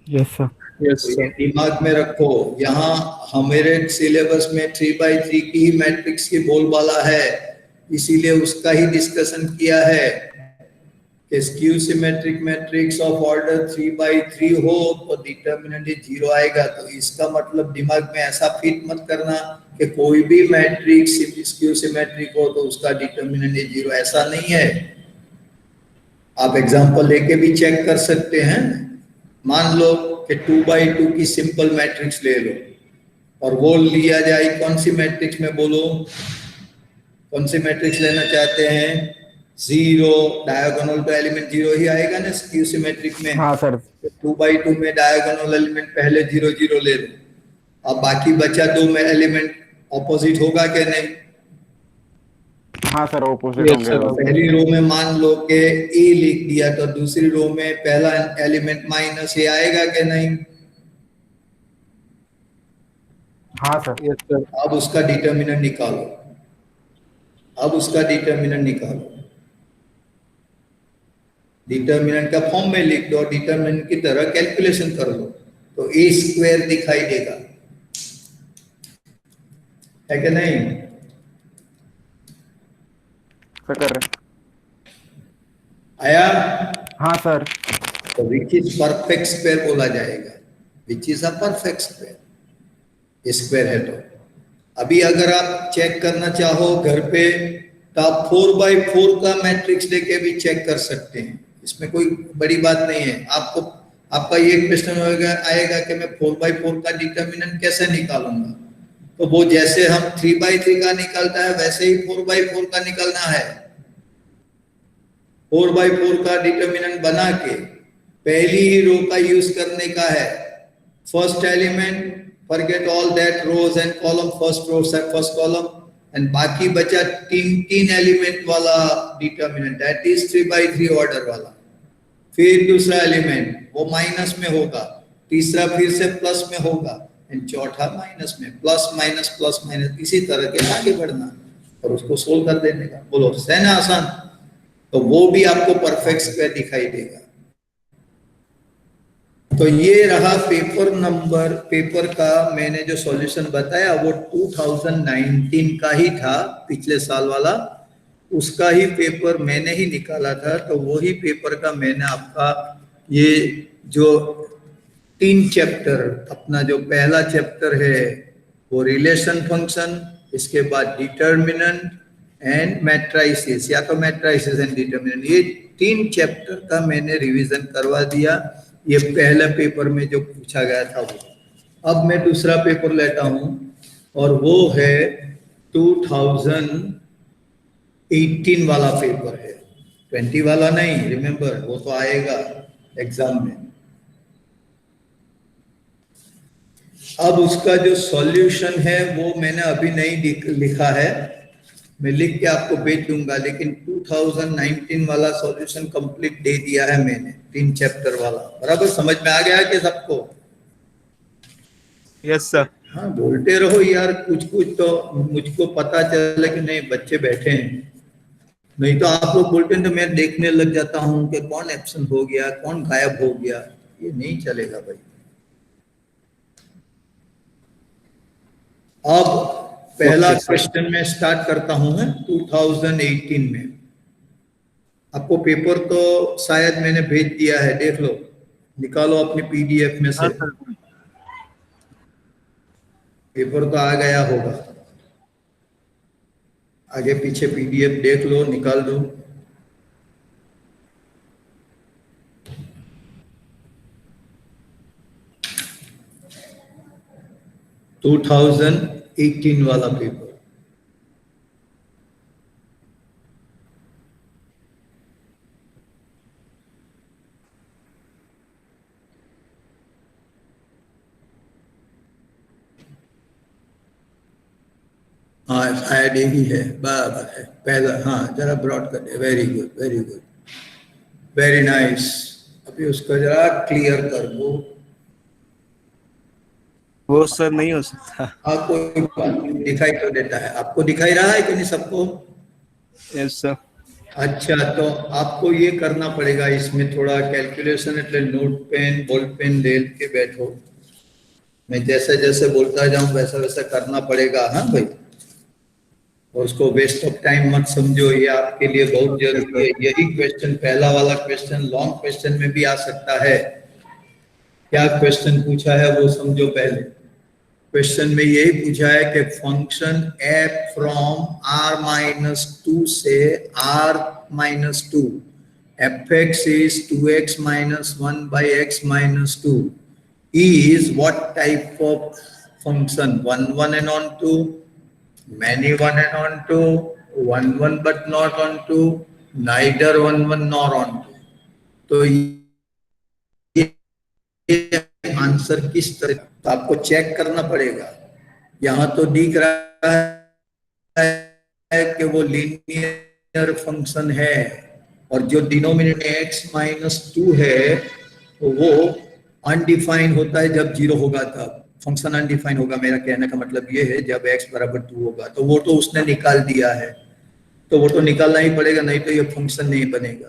[SPEAKER 3] Yes sir.
[SPEAKER 2] यस
[SPEAKER 1] तो ये
[SPEAKER 2] सर।
[SPEAKER 1] दिमाग में रखो। यहाँ हमारे सिलेबस में 3x3 की ही मैट्रिक्स की बोलबाला है, इसीलिए उसका ही डिस्कशन किया है कि skew symmetric matrix of order 3x3 हो तो डिटर्मिनेंट 0 आएगा। तो इसका मतलब दिमाग में ऐसा फिट मत करना कि कोई भी मैट्रिक्स स्क्यू सिमेट्रिक हो तो उसका डिटर्मिनेंट 0, ऐसा नहीं है। आप एग्जांपल लेके भी चेक कर सकते हैं। मान लो कि 2x2 की सिंपल मैट्रिक्स ले लो और वो लिया जाए कौन सी मैट्रिक्स में, बोलो कौन सी मैट्रिक्स लेना चाहते हैं? 0, डायगोनल तो एलिमेंट 0 ही आएगा ना स्क्यू सिमेट्रिक में।
[SPEAKER 3] हाँ सर।
[SPEAKER 1] 2x2 में डायगोनल एलिमेंट पहले 0 0 ले लो, अब बाकी बचा 2 में एलिमेंट ऑपोजिट होगा क्या? नहीं।
[SPEAKER 3] हाँ सर, ऑपोजिट
[SPEAKER 2] Yes,
[SPEAKER 3] होंगे।
[SPEAKER 2] sir.
[SPEAKER 1] पहली रो में मान लो कि ए लिख दिया तो दूसरी रो में पहला एलिमेंट माइनस ए आएगा क्या? नहीं।
[SPEAKER 3] हाँ सर।
[SPEAKER 2] Yes sir.
[SPEAKER 1] अब उसका डिटर्मिनेंट निकालो, अब उसका डिटर्मिनेंट निकालो। डिटर्मिनेंट का फॉर्म में लिख दो, डिटर्मिनेंट की तरह कैलकुलेशन कर लो, तो ए स्क्वायर दिखाई देगा, है कि नहीं?
[SPEAKER 3] सर कर रहे।
[SPEAKER 1] आया?
[SPEAKER 3] हाँ सर।
[SPEAKER 1] तो विच इज परफेक्ट स्क्वायर बोला जाएगा, which is a perfect square. Square है तो अभी अगर आप चेक करना चाहो घर पे तो आप 4x4 का मैट्रिक्स लेके भी चेक कर सकते हैं, इसमें कोई बड़ी बात नहीं है। आपको आपका ये क्वेश्चन आएगा कि मैं 4x4 का डिटर्मिनेंट कैसे निकालूंगा, तो वो जैसे हम 3x3 का निकलता है वैसे ही 4x4 का निकलना है। 4x4 का डिटर्मिनेंट बना के पहली ही रो का यूज करने का है। First element, forget all that rows and column, first row first column, and बाकी बचा तीन एलिमेंट वाला determinant, that is 3x3 order वाला। फिर दूसरा एलिमेंट वो माइनस में होगा, तीसरा फिर से प्लस में होगा, एंड चौथा माइनस में, प्लस माइनस प्लस माइनस, इसी तरह के आगे बढ़ना और उसको सोल्व कर देने का। बोलो है ना आसान? तो वो भी आपको परफेक्ट स्क्वायर दिखाई देगा। तो ये रहा पेपर का मैंने जो सॉल्यूशन बताया वो 2019 का ही था, पिछले साल वाला। उसका ही पेपर मैंने ही निकाला था, तो वही पेपर का मैंने आपका ये जो 3 चैप्टर, अपना जो पहला चैप्टर है वो रिलेशन फंक्शन, इसके बाद डिटर्मिनेंट एंड मैट्राइसिस, या तो मैट्राइसिस एंड डिटर्मिनेंट, ये 3 चैप्टर का मैंने रिवीजन करवा दिया। ये पहले पेपर में जो पूछा गया था वो। अब मैं दूसरा पेपर लेता हूं और वो है 2018 वाला पेपर है, 20 वाला नहीं, रिमेम्बर वो तो आएगा एग्जाम में। अब उसका जो सॉल्यूशन है वो मैंने अभी नहीं लिखा है, मैं लिख के आपको भेज दूंगा, लेकिन 2019 वाला सॉल्यूशन कंप्लीट दे दिया है मैंने, 3 चैप्टर वाला। बराबर समझ में आ गया है कि सबको?
[SPEAKER 2] Yes sir.
[SPEAKER 1] हाँ बोलते रहो यार, कुछ कुछ तो मुझको पता चले कि नहीं बच्चे बैठे हैं, नहीं तो आप लोग बोलते हैं तो मैं देखने लग जाता हूँ कि कौन एब्सेंट हो गया, कौन गायब हो गया, ये नहीं चलेगा भाई। अब पहला क्वेश्चन में स्टार्ट करता हूं मैं 2018 में। आपको पेपर तो शायद मैंने भेज दिया है, देख लो, निकालो अपनी पीडीएफ में से।
[SPEAKER 2] हाँ सर।
[SPEAKER 1] पेपर तो आ गया होगा, आगे पीछे पीडीएफ देख लो, निकाल दो। टू 2018 वाला पेपर। हाँ शायद यही है, बराबर है पहला। हाँ जरा ब्रॉड कर दे, very good very good very nice. अभी उसको जरा क्लियर कर दो।
[SPEAKER 2] वो सर नहीं हो सकता।
[SPEAKER 1] हाँ कोई बात नहीं, दिखाई तो देता है, आपको दिखाई रहा है कि नहीं सबको?
[SPEAKER 2] Yes sir.
[SPEAKER 1] अच्छा, तो आपको ये करना पड़ेगा, इसमें थोड़ा कैलकुलेशन, એટલે नोट पेन बॉल पेन ले के बैठो, मैं जैसे जैसे बोलता जाऊं वैसा वैसा करना पड़ेगा। हाँ भाई, और उसको वेस्ट ऑफ टाइम मत समझो, ये आपके लिए बहुत जरूरी है। यही क्वेश्चन, पहला वाला क्वेश्चन लॉन्ग क्वेश्चन में भी आ सकता है। क्या क्वेश्चन पूछा है वो समझो पहले। क्वेश्चन में यही पूछा है कि फंक्शन एफ फ्रॉम r-2 से r-2, F x is 2x-1/x-2 is what type of function? 1 1 and on 2, many 1 and on 2, 1 1 but not on 2, neither 1 1 nor on 2। तो ये आंसर किस तरह, तो आपको चेक करना पड़ेगा। यहां तो दिख रहा है कि वो लीनियर फंक्शन है, और जो डिनोमिनेटर x-2 है वो अनडिफाइंड होता है जब 0 होगा, तब फंक्शन अनडिफाइंड होगा। मेरा कहने का मतलब ये है जब x बराबर 2 होगा, तो वो तो उसने निकाल दिया है, तो वो तो निकालना ही पड़ेगा, नहीं तो ये फंक्शन नहीं बनेगा।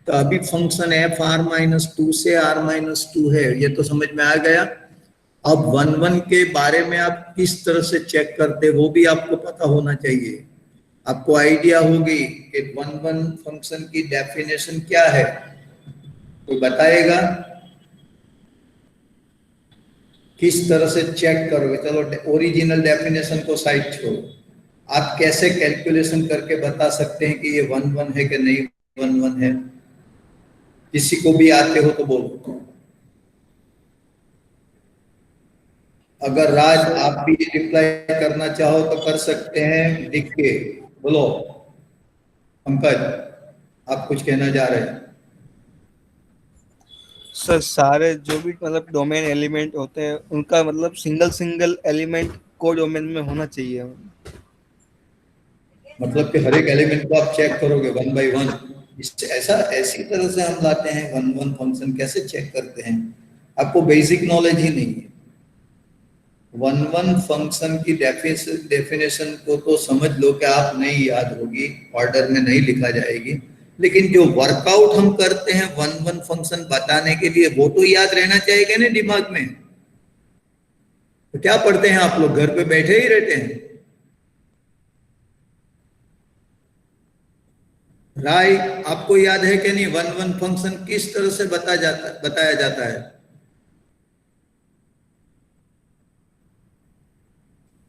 [SPEAKER 1] तो अभी फंक्शन f r-2 से r-2 है, ये तो समझ में आ गया। अब 1 1 के बारे में आप किस तरह से चेक करते वो भी आपको पता होना चाहिए। आपको आइडिया होगी कि 1 1 फंक्शन की डेफिनेशन क्या है, कोई बताएगा? किस तरह से चेक करोगे? चलो ओरिजिनल डेफिनेशन को साइड छोड़ो, आप कैसे कैलकुलेशन करके बता सकते हैं कि ये 1 1 है कि नहीं 1 1 है? किसी को भी आते हो तो बोलो। अगर राज आप भी रिप्लाई करना चाहो तो कर सकते हैं लिख के, बोलो। पंकज आप कुछ कहना चाह रहे हैं?
[SPEAKER 2] सर सारे जो भी मतलब डोमेन एलिमेंट होते हैं उनका मतलब सिंगल सिंगल एलिमेंट को डोमेन में होना चाहिए।
[SPEAKER 1] मतलब कि हर एक एलिमेंट को आप चेक करोगे 1 by 1? ऐसा ऐसी तरह से हम लाते हैं 1 1 फंक्शन, कैसे चेक करते हैं? आपको बेसिक नॉलेज ही नहीं है। 1 1 फंक्शन की डेफिनेशन को तो समझ लो कि आप नहीं याद होगी, ऑर्डर में नहीं लिखा जाएगी, लेकिन जो वर्कआउट हम करते हैं 1 1 फंक्शन बताने के लिए वो तो याद रहना चाहिए ना दिमाग में। तो क्या पढ़ते हैं आप लोग, घर पे बैठे ही रहते हैं? राइट, आपको याद है कि नहीं, वन वन फंक्शन किस तरह से बताया जाता है?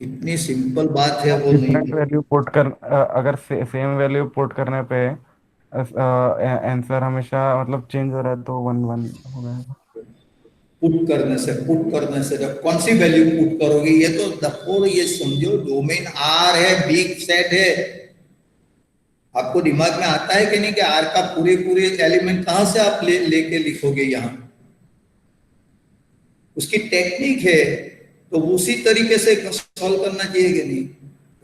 [SPEAKER 1] इतनी सिंपल बात है, वो नहीं
[SPEAKER 3] डिफरेंट
[SPEAKER 1] है।
[SPEAKER 3] वैल्यू पुट कर अगर सेम वैल्यू पुट करने पे आंसर हमेशा मतलब चेंज हो रहा है तो वन वन हो जाएगा।
[SPEAKER 1] पुट करने से जब कौन सी वैल्यू पुट करोगे, ये तो दफोर, ये समझो डोमेन आर है, बिग सेट है। आपको दिमाग में आता है कि नहीं कि आर का पूरे पूरे एलिमेंट कहां से आप लेके लिखोगे यहां? उसकी टेक्निक है, तो उसी तरीके से सॉल्व करना चाहिए कि नहीं?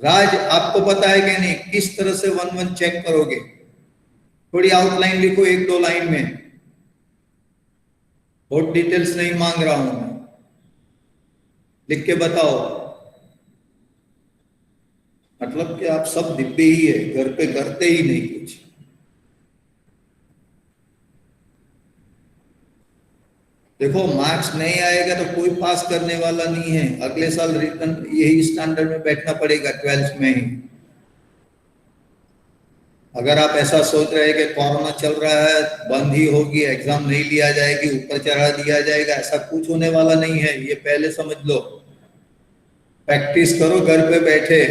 [SPEAKER 1] राज, आपको पता है कि नहीं किस तरह से वन वन चेक करोगे? थोड़ी आउटलाइन लिखो, एक दो लाइन में। बहुत डिटेल्स नहीं मांग रहा हूं मैं, लिख के बताओ। मतलब कि आप सब डिब्बे ही है, घर पे करते ही नहीं कुछ। देखो, मार्क्स नहीं आएगा तो कोई पास करने वाला नहीं है, अगले साल रिटर्न यही स्टैंडर्ड में बैठना पड़ेगा, 12th में ही। अगर आप ऐसा सोच रहे हैं कि कोरोना चल रहा है, बंद ही होगी, एग्जाम नहीं लिया जाएगी, ऊपर चढ़ा दिया जाएगा, ऐसा कुछ होने वाला नहीं है, ये पहले समझ लो। प्रैक्टिस करो घर पे बैठे।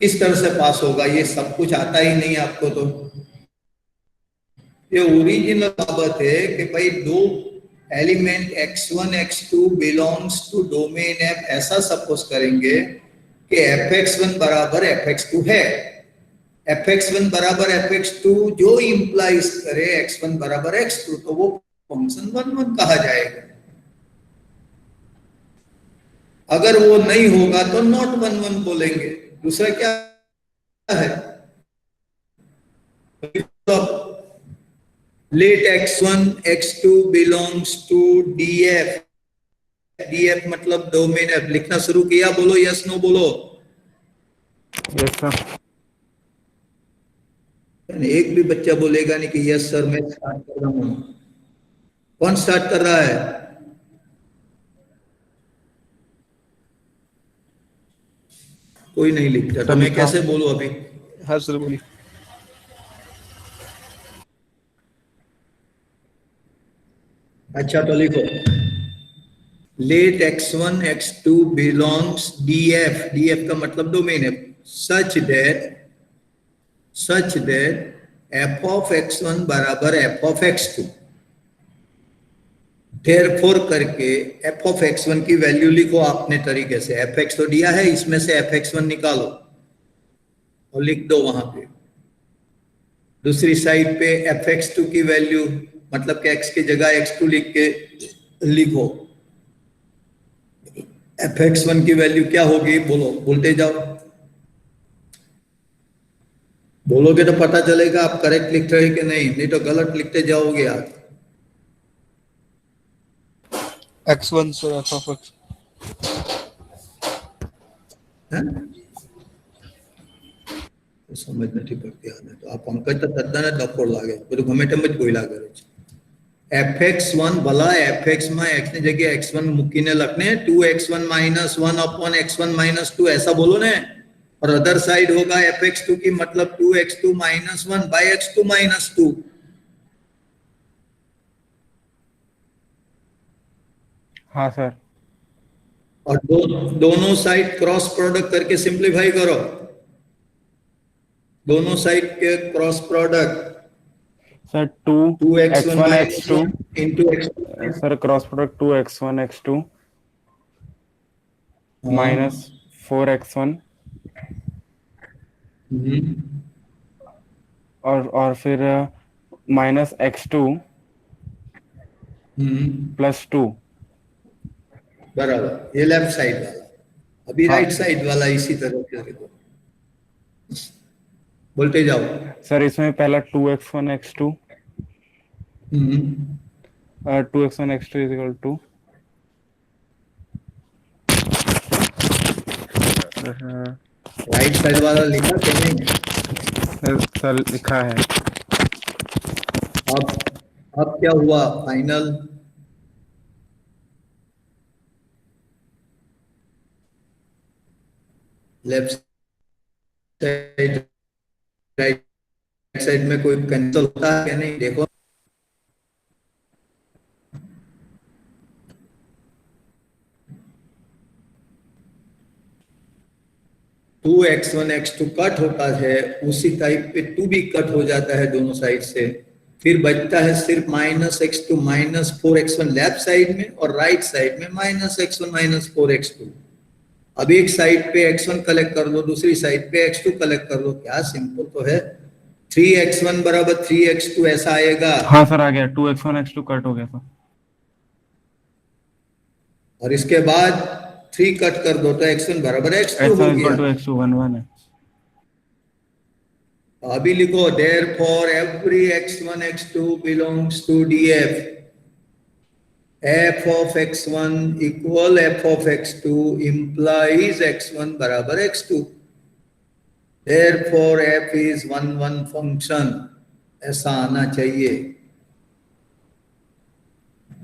[SPEAKER 1] किस तरह से पास होगा, ये सब कुछ आता ही नहीं आपको तो। ये ओरिजिनल बाबत है कि भाई दो element x1 x2 belongs to domain F, ऐसा सपोज करेंगे कि fx1 बराबर fx2 है। fx1 बराबर fx2 जो इंप्लाइज करे x1 बराबर x2, तो वो फंक्शन वन वन कहा जाएगा। अगर वो नहीं होगा तो नॉट वन वन बोलेंगे। दूसरा क्या है? Let x1 x2 belongs to df। DF मतलब डोमेन एफ। लिखना शुरू किया, बोलो यस नो बोलो।
[SPEAKER 3] Yes sir.
[SPEAKER 1] एक भी बच्चा बोलेगा नहीं कि यस सर मैं स्टार्ट कर रहा हूं। कौन स्टार्ट कर रहा है? कोई नहीं लिखता, तो
[SPEAKER 3] सर
[SPEAKER 1] मैं
[SPEAKER 3] लिखा।
[SPEAKER 1] कैसे बोलूं अभी?
[SPEAKER 2] हाँ सर बोलिए।
[SPEAKER 1] अच्छा तो लिखो, late x1 x2 belongs DF. DF का मतलब डोमेन है। Such that F of x1 बराबर एफ ऑफ x2। देयरफॉर करके एफ ऑफ x1 की वैल्यू लिखो अपने तरीके से। एफ एक्स तो दिया है, इसमें से एफ एक्स वन निकालो और लिख दो वहां पे। दूसरी साइड पे एफ एक्स टू की वैल्यू, मतलब कि एक्स की जगह एक्स टू लिख के लिखो। एफ एक्स वन की वैल्यू क्या होगी, बोलो, बोलते जाओ। बोलोगे तो पता चलेगा आप करेक्ट लिख रहे कि नहीं, नहीं तो गलत लिखते जाओगे आप।
[SPEAKER 2] x1 sir f of x।
[SPEAKER 1] हैं? તો સમજ નથી પડતી આને તો. આ પંકજ તો તદ્દન જ ડફોળ લાગે, બધું ગમે તેમ જ બોલ્યા કરે છે. fx1 ભલા fx માં x ની જગ્યાએ x1 મૂકીને લખને 2x1 minus 1 upon x1 minus 2 ऐसा बोलो ने। और अदर साइड होगा fx2 की मतलब 2x2 minus 1 bye x2 minus 2।
[SPEAKER 3] हाँ सर।
[SPEAKER 1] और दोनों साइड क्रॉस प्रोडक्ट करके सिंप्लीफाई करो। दोनों साइड के cross product
[SPEAKER 3] sir two X
[SPEAKER 1] 2x1
[SPEAKER 3] one X
[SPEAKER 1] minus
[SPEAKER 3] two
[SPEAKER 1] 1 into x2।
[SPEAKER 3] Sir cross product 2x1 x2
[SPEAKER 1] हाँ।
[SPEAKER 3] Minus 4x1
[SPEAKER 1] hmm.
[SPEAKER 3] और फिर माइनस x2
[SPEAKER 1] हम्म।
[SPEAKER 3] प्लस 2।
[SPEAKER 1] बराबर, ये लेफ्ट साइड वाला। अभी
[SPEAKER 3] हाँ
[SPEAKER 1] राइट साइड वाला इसी तरह से देखो, बोलते जाओ।
[SPEAKER 3] सर इसमें पहला 2x1 x2
[SPEAKER 1] hmm.
[SPEAKER 3] 2x1 x2 is equal to
[SPEAKER 1] right side वाला लिखा कि नहीं?
[SPEAKER 3] सर लिखा है।
[SPEAKER 1] अब क्या हुआ final? Left side right side में कोई कैंसिल होता है क्या नहीं, देखो। Two X one X two cut होता है, उसी टाइप पे टू भी कट हो जाता है दोनों साइड से, फिर बचता है सिर्फ minus X two minus four X one left side में, और राइट साइड में minus X one minus four X two. अब एक साइड पे x1 कलेक्ट कर लो, दूसरी साइड पे x2 कलेक्ट कर लो, क्या सिंपल तो है। 3x1 बराबर 3x2 ऐसा आएगा।
[SPEAKER 3] हाँ सर आ गया, 2x1 x2 कट हो गया सर।
[SPEAKER 1] और इसके बाद 3 कट कर दो तो x1 बराबर x2 हो
[SPEAKER 3] x1
[SPEAKER 1] गया।
[SPEAKER 3] इक्वल टू x2 1 1 है।
[SPEAKER 1] अभी लिखो therefore every x1 x2 belongs to DF, f of x1 equal f of x2 implies x1 बराबर x2, therefore f is 1 1 function, ऐसा आना चाहिए।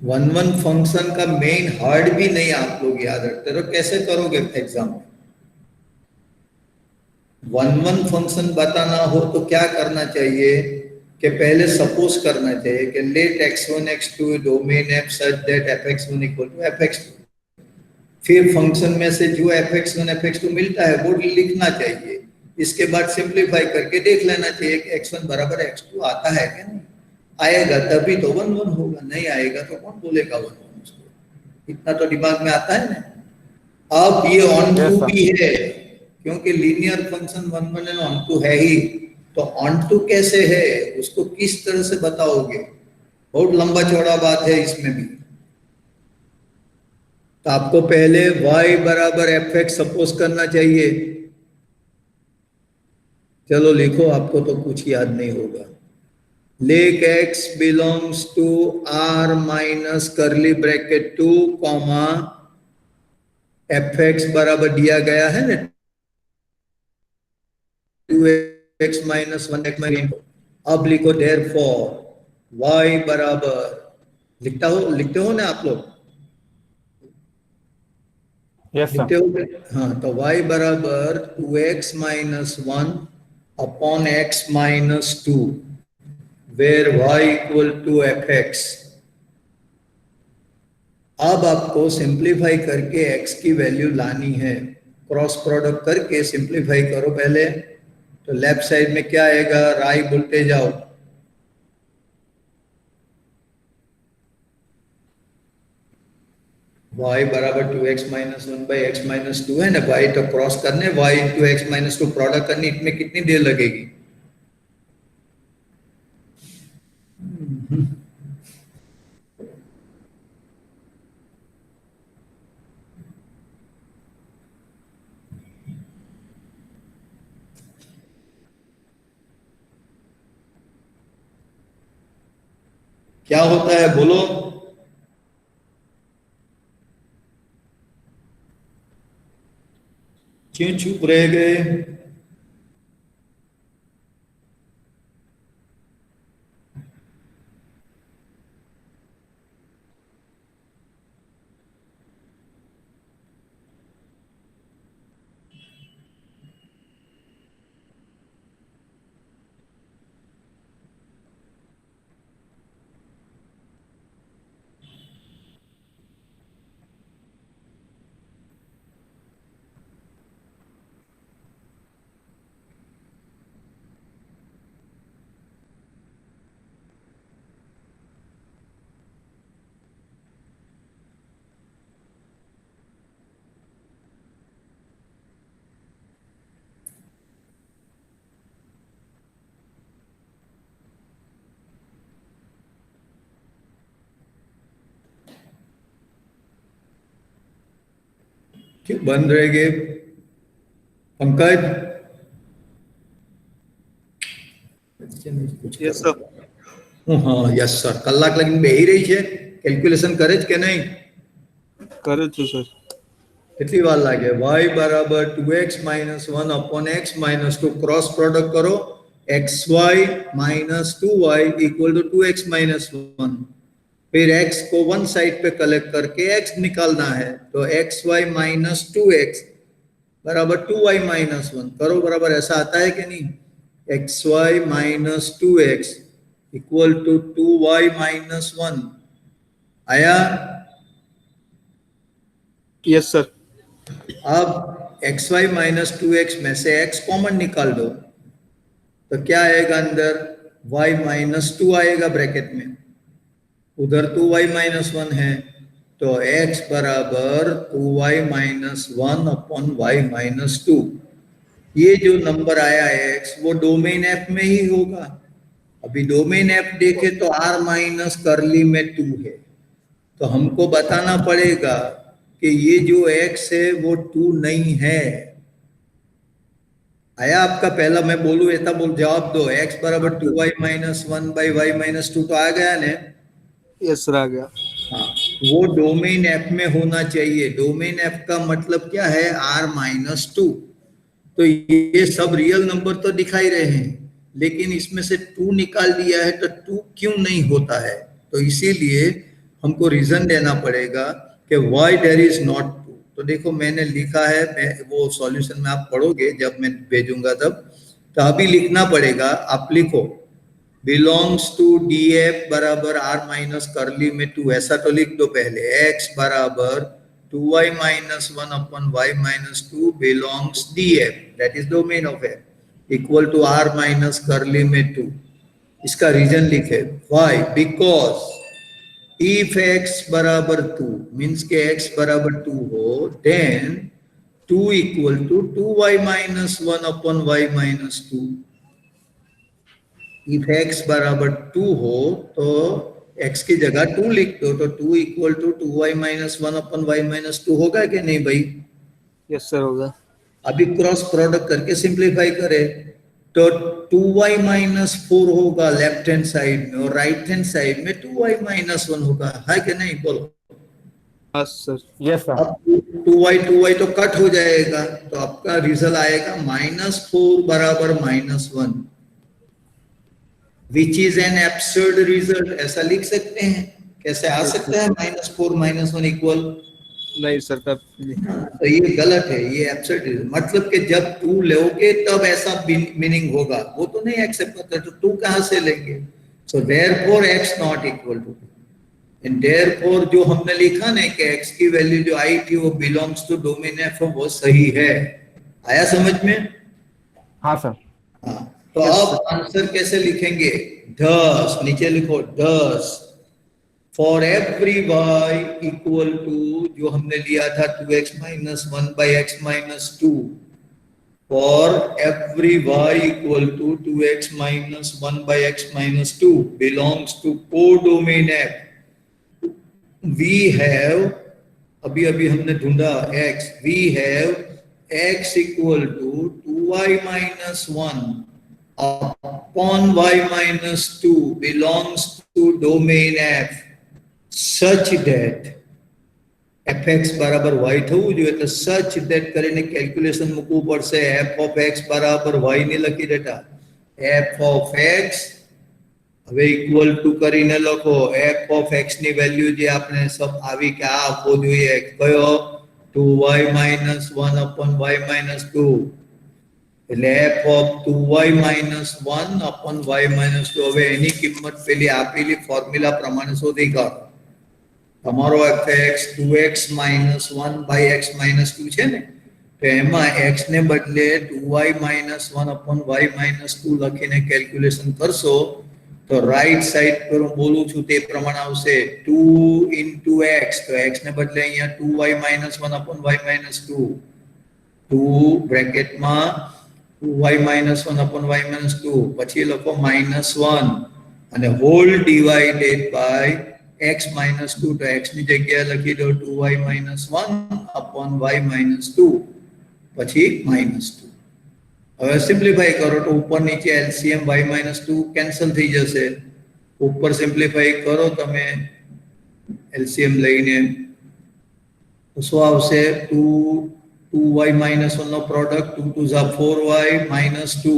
[SPEAKER 1] 1 1 फंक्शन का मेन हार्ड भी नहीं आप लोग याद रखते तो कैसे करोगे एग्जाम में। 1 1 फंक्शन बताना हो तो क्या करना चाहिए कि पहले सपोज करना चाहिए कि let x1 x2 domain f such that fx1 equal to fx2, फिर फंक्शन में से जो fx1 fx2 मिलता है वो लिखना चाहिए। इसके बाद सिंप्लीफाई करके देख लेना चाहिए कि x1 बराबर x2 आता है क्या नहीं, आएगा तभी तो 1 1 होगा, नहीं आएगा तो कौन बोलेगा 1 1 उसको, इतना तो दिमाग में आता है ना। अब ये ऑन
[SPEAKER 3] Yes,
[SPEAKER 1] टू
[SPEAKER 3] sir.
[SPEAKER 1] भी है क्योंकि linear function 1 1 and onto है ही, तो ऑन टू कैसे है उसको किस तरह से बताओगे, बहुत लंबा चौड़ा बात है इसमें भी। तो आपको पहले y बराबर एफ एक्स सपोज करना चाहिए। चलो लिखो, आपको तो कुछ याद नहीं होगा। Let x belongs to r minus curly bracket 2 comma F X बराबर दिया गया है ना 2x माइनस 1x माइनस। अब लिखो therefore y बराबर, लिखते हो ना आप लोग,
[SPEAKER 3] यस
[SPEAKER 1] लिखते
[SPEAKER 3] सर।
[SPEAKER 1] हो। हाँ, तो y बराबर 2x minus 1 upon x minus 2 where y equal to F X. अब आपको सिंप्लीफाई करके x की वैल्यू लानी है, क्रॉस प्रोडक्ट करके सिंप्लीफाई करो पहले। तो लेफ्ट साइड में क्या आएगा, राइट बोलते जाओ, y बराबर 2x minus 1 by X minus 2 है ना, y तो क्रॉस करने, y into x minus 2 product करनी, इसमें कितनी देर लगेगी। क्या होता है बोलो, क्यों चुप रह गए। क्यों बंद रह गए पंकज।
[SPEAKER 2] Yes sir.
[SPEAKER 1] हाँ यस सर, कलाक लगी બેહી રહી છે, કેલ્ક્યુલેશન કરે જ કે નહીં।
[SPEAKER 2] करे थे सर।
[SPEAKER 1] કેટલી વાર લાગે। y બરાબર 2x minus 1 upon x minus 2 cross product करो, xy minus 2y equal to 2x minus 1, फिर x को वन साइड पे कलेक्ट करके x निकालना है, तो xy माइनस 2x बराबर 2y माइनस 1 करो, बराबर ऐसा आता है कि नहीं। xy minus 2x equal to 2y minus 1 आया।
[SPEAKER 2] Yes sir.
[SPEAKER 1] अब xy minus 2x में से x कॉमन निकाल दो तो क्या आएगा अंदर, y minus 2 आएगा ब्रैकेट में, उधर 2y minus 1 है तो x बराबर 2y minus 1 upon y minus 2। ये जो नंबर आया है x वो डोमेन f में ही होगा। अभी डोमेन f देखे तो r माइनस करली में 2 है, तो हमको बताना पड़ेगा कि ये जो x है वो 2 नहीं है। आया आपका पहला, मैं बोलूं ऐसा बोल, जवाब दो, x बराबर 2y minus 1 by Y minus 2 तो आ गया ना।
[SPEAKER 2] यस सर आ गया।
[SPEAKER 1] हाँ, वो डोमेन f में होना चाहिए। डोमेन f का मतलब क्या है, r माइनस 2। तो ये सब रियल नंबर तो दिखाई रहे हैं, लेकिन इसमें से 2 निकाल दिया है तो 2 क्यों नहीं होता है, तो इसीलिए हमको रीजन देना पड़ेगा कि व्हाई देयर इज नॉट 2। तो देखो मैंने लिखा है, वो सॉल्यूशन में आप पढ़ोगे जब मैं भेजूंगा तब, तो अभी लिखना पड़ेगा। आप लिखो बिलोंग्स टू df बराबर r माइनस करली में 2, ऐसा तो लिख दो पहले। x बराबर 2y minus 1 upon y minus 2 belongs df, that is domain of f, equal to r minus curly में 2। इसका रीजन लिखे, why, बिकॉज if x बराबर 2 मीन्स के x बराबर 2 हो, then 2 equal to 2y minus 1 upon y minus 2। If x बराबर 2 हो तो x की जगह 2 लिख दो, तो 2 equal to 2y minus 1 upon y minus 2 होगा कि नहीं भाई?
[SPEAKER 2] यस सर होगा।
[SPEAKER 1] अभी क्रॉस प्रोडक्ट करके सिंप्लीफाई करें तो 2y माइनस 4 होगा लेफ्ट हैंड साइड में, और राइट हैंड साइड में 2y माइनस 1 होगा, है कि नहीं? बोलो।
[SPEAKER 2] हाँ सर।
[SPEAKER 3] Yes sir.
[SPEAKER 1] अब 2y तो कट हो जाएगा, तो आपका रिजल्ट आएगा माइनस 4 बराबर minus 1, which is an absurd result. ऐसा लिख सकते हैं? कैसे आ सकता है माइनस 4 माइनस 1 इक्वल?
[SPEAKER 2] नहीं सर तब
[SPEAKER 1] तो ये गलत है, ये एब्सर्ड रिजल्ट। मतलब कि जब 2 लोगे तब ऐसा मीनिंग होगा, वो तो नहीं एक्सेप्ट करता, तो 2 कहां से लेंगे? So therefore x not equal to, and therefore जो हमने लिखा ना कि x की वैल्यू जो आई थी वो बिलोंग्स टू डोमेन f, वो सही है। आया समझ में?
[SPEAKER 3] हाँ सर।
[SPEAKER 1] हाँ, तो अब आंसर कैसे लिखेंगे? thus, नीचे लिखो thus for every y equal to, जो हमने लिया था 2x minus 1 by X minus 2, for every y equal to 2x minus 1 by X minus 2 belongs to codomain f, we have, अभी अभी हमने ढूंढा x, we have x equal to 2y minus 1 upon y minus 2 belongs to domain f such that fx બરાબર y થવું જોઈએ, તો such that કરીને calculation મૂકવું પડશે। f of x બરાબર y ને લખી દેતા, f of x હવે ઇક્વલ ટુ કરીને લખો f of x ની વેલ્યુ જે આપણે સબ આવી કે આ આપવો જોઈએ, કયો? 2y minus 1 upon y minus 2, એટલે f of 2y minus 1 upon y minus 2। હવે એની કિંમત પેલી આપેલી ફોર્મ્યુલા પ્રમાણે શોધી કાઢો। તમારો fx 2x minus 1 by x minus 2 છે ને, તો એમાં x ને બદલે 2y minus 1 upon y minus 2 લખીને કેલ્ક્યુલેશન કરશો તો રાઈટ સાઈડ પર હું બોલું છું તે પ્રમાણે આવશે 2 into x, તો x ને બદલે અહીંયા 2y minus 1 upon y minus 2, 2 બ્રેકેટમાં 2y minus 1 upon y minus 2, પછી લખો minus 1 અને whole divided by x minus 2, તો x ની જગ્યાએ લખી દો 2y minus 1 upon y minus 2, પછી minus 2। હવે સિમ્પ્લિફાઈ કરો તો ઉપર નીચે LCM y minus 2 કેન્સલ થઈ જશે। ઉપર સિમ્પ્લિફાઈ કરો તમે LCM લઈને તો શું આવશે? 2y minus 1 નો પ્રોડક્ટ 2 2 ઝા 4y minus 2,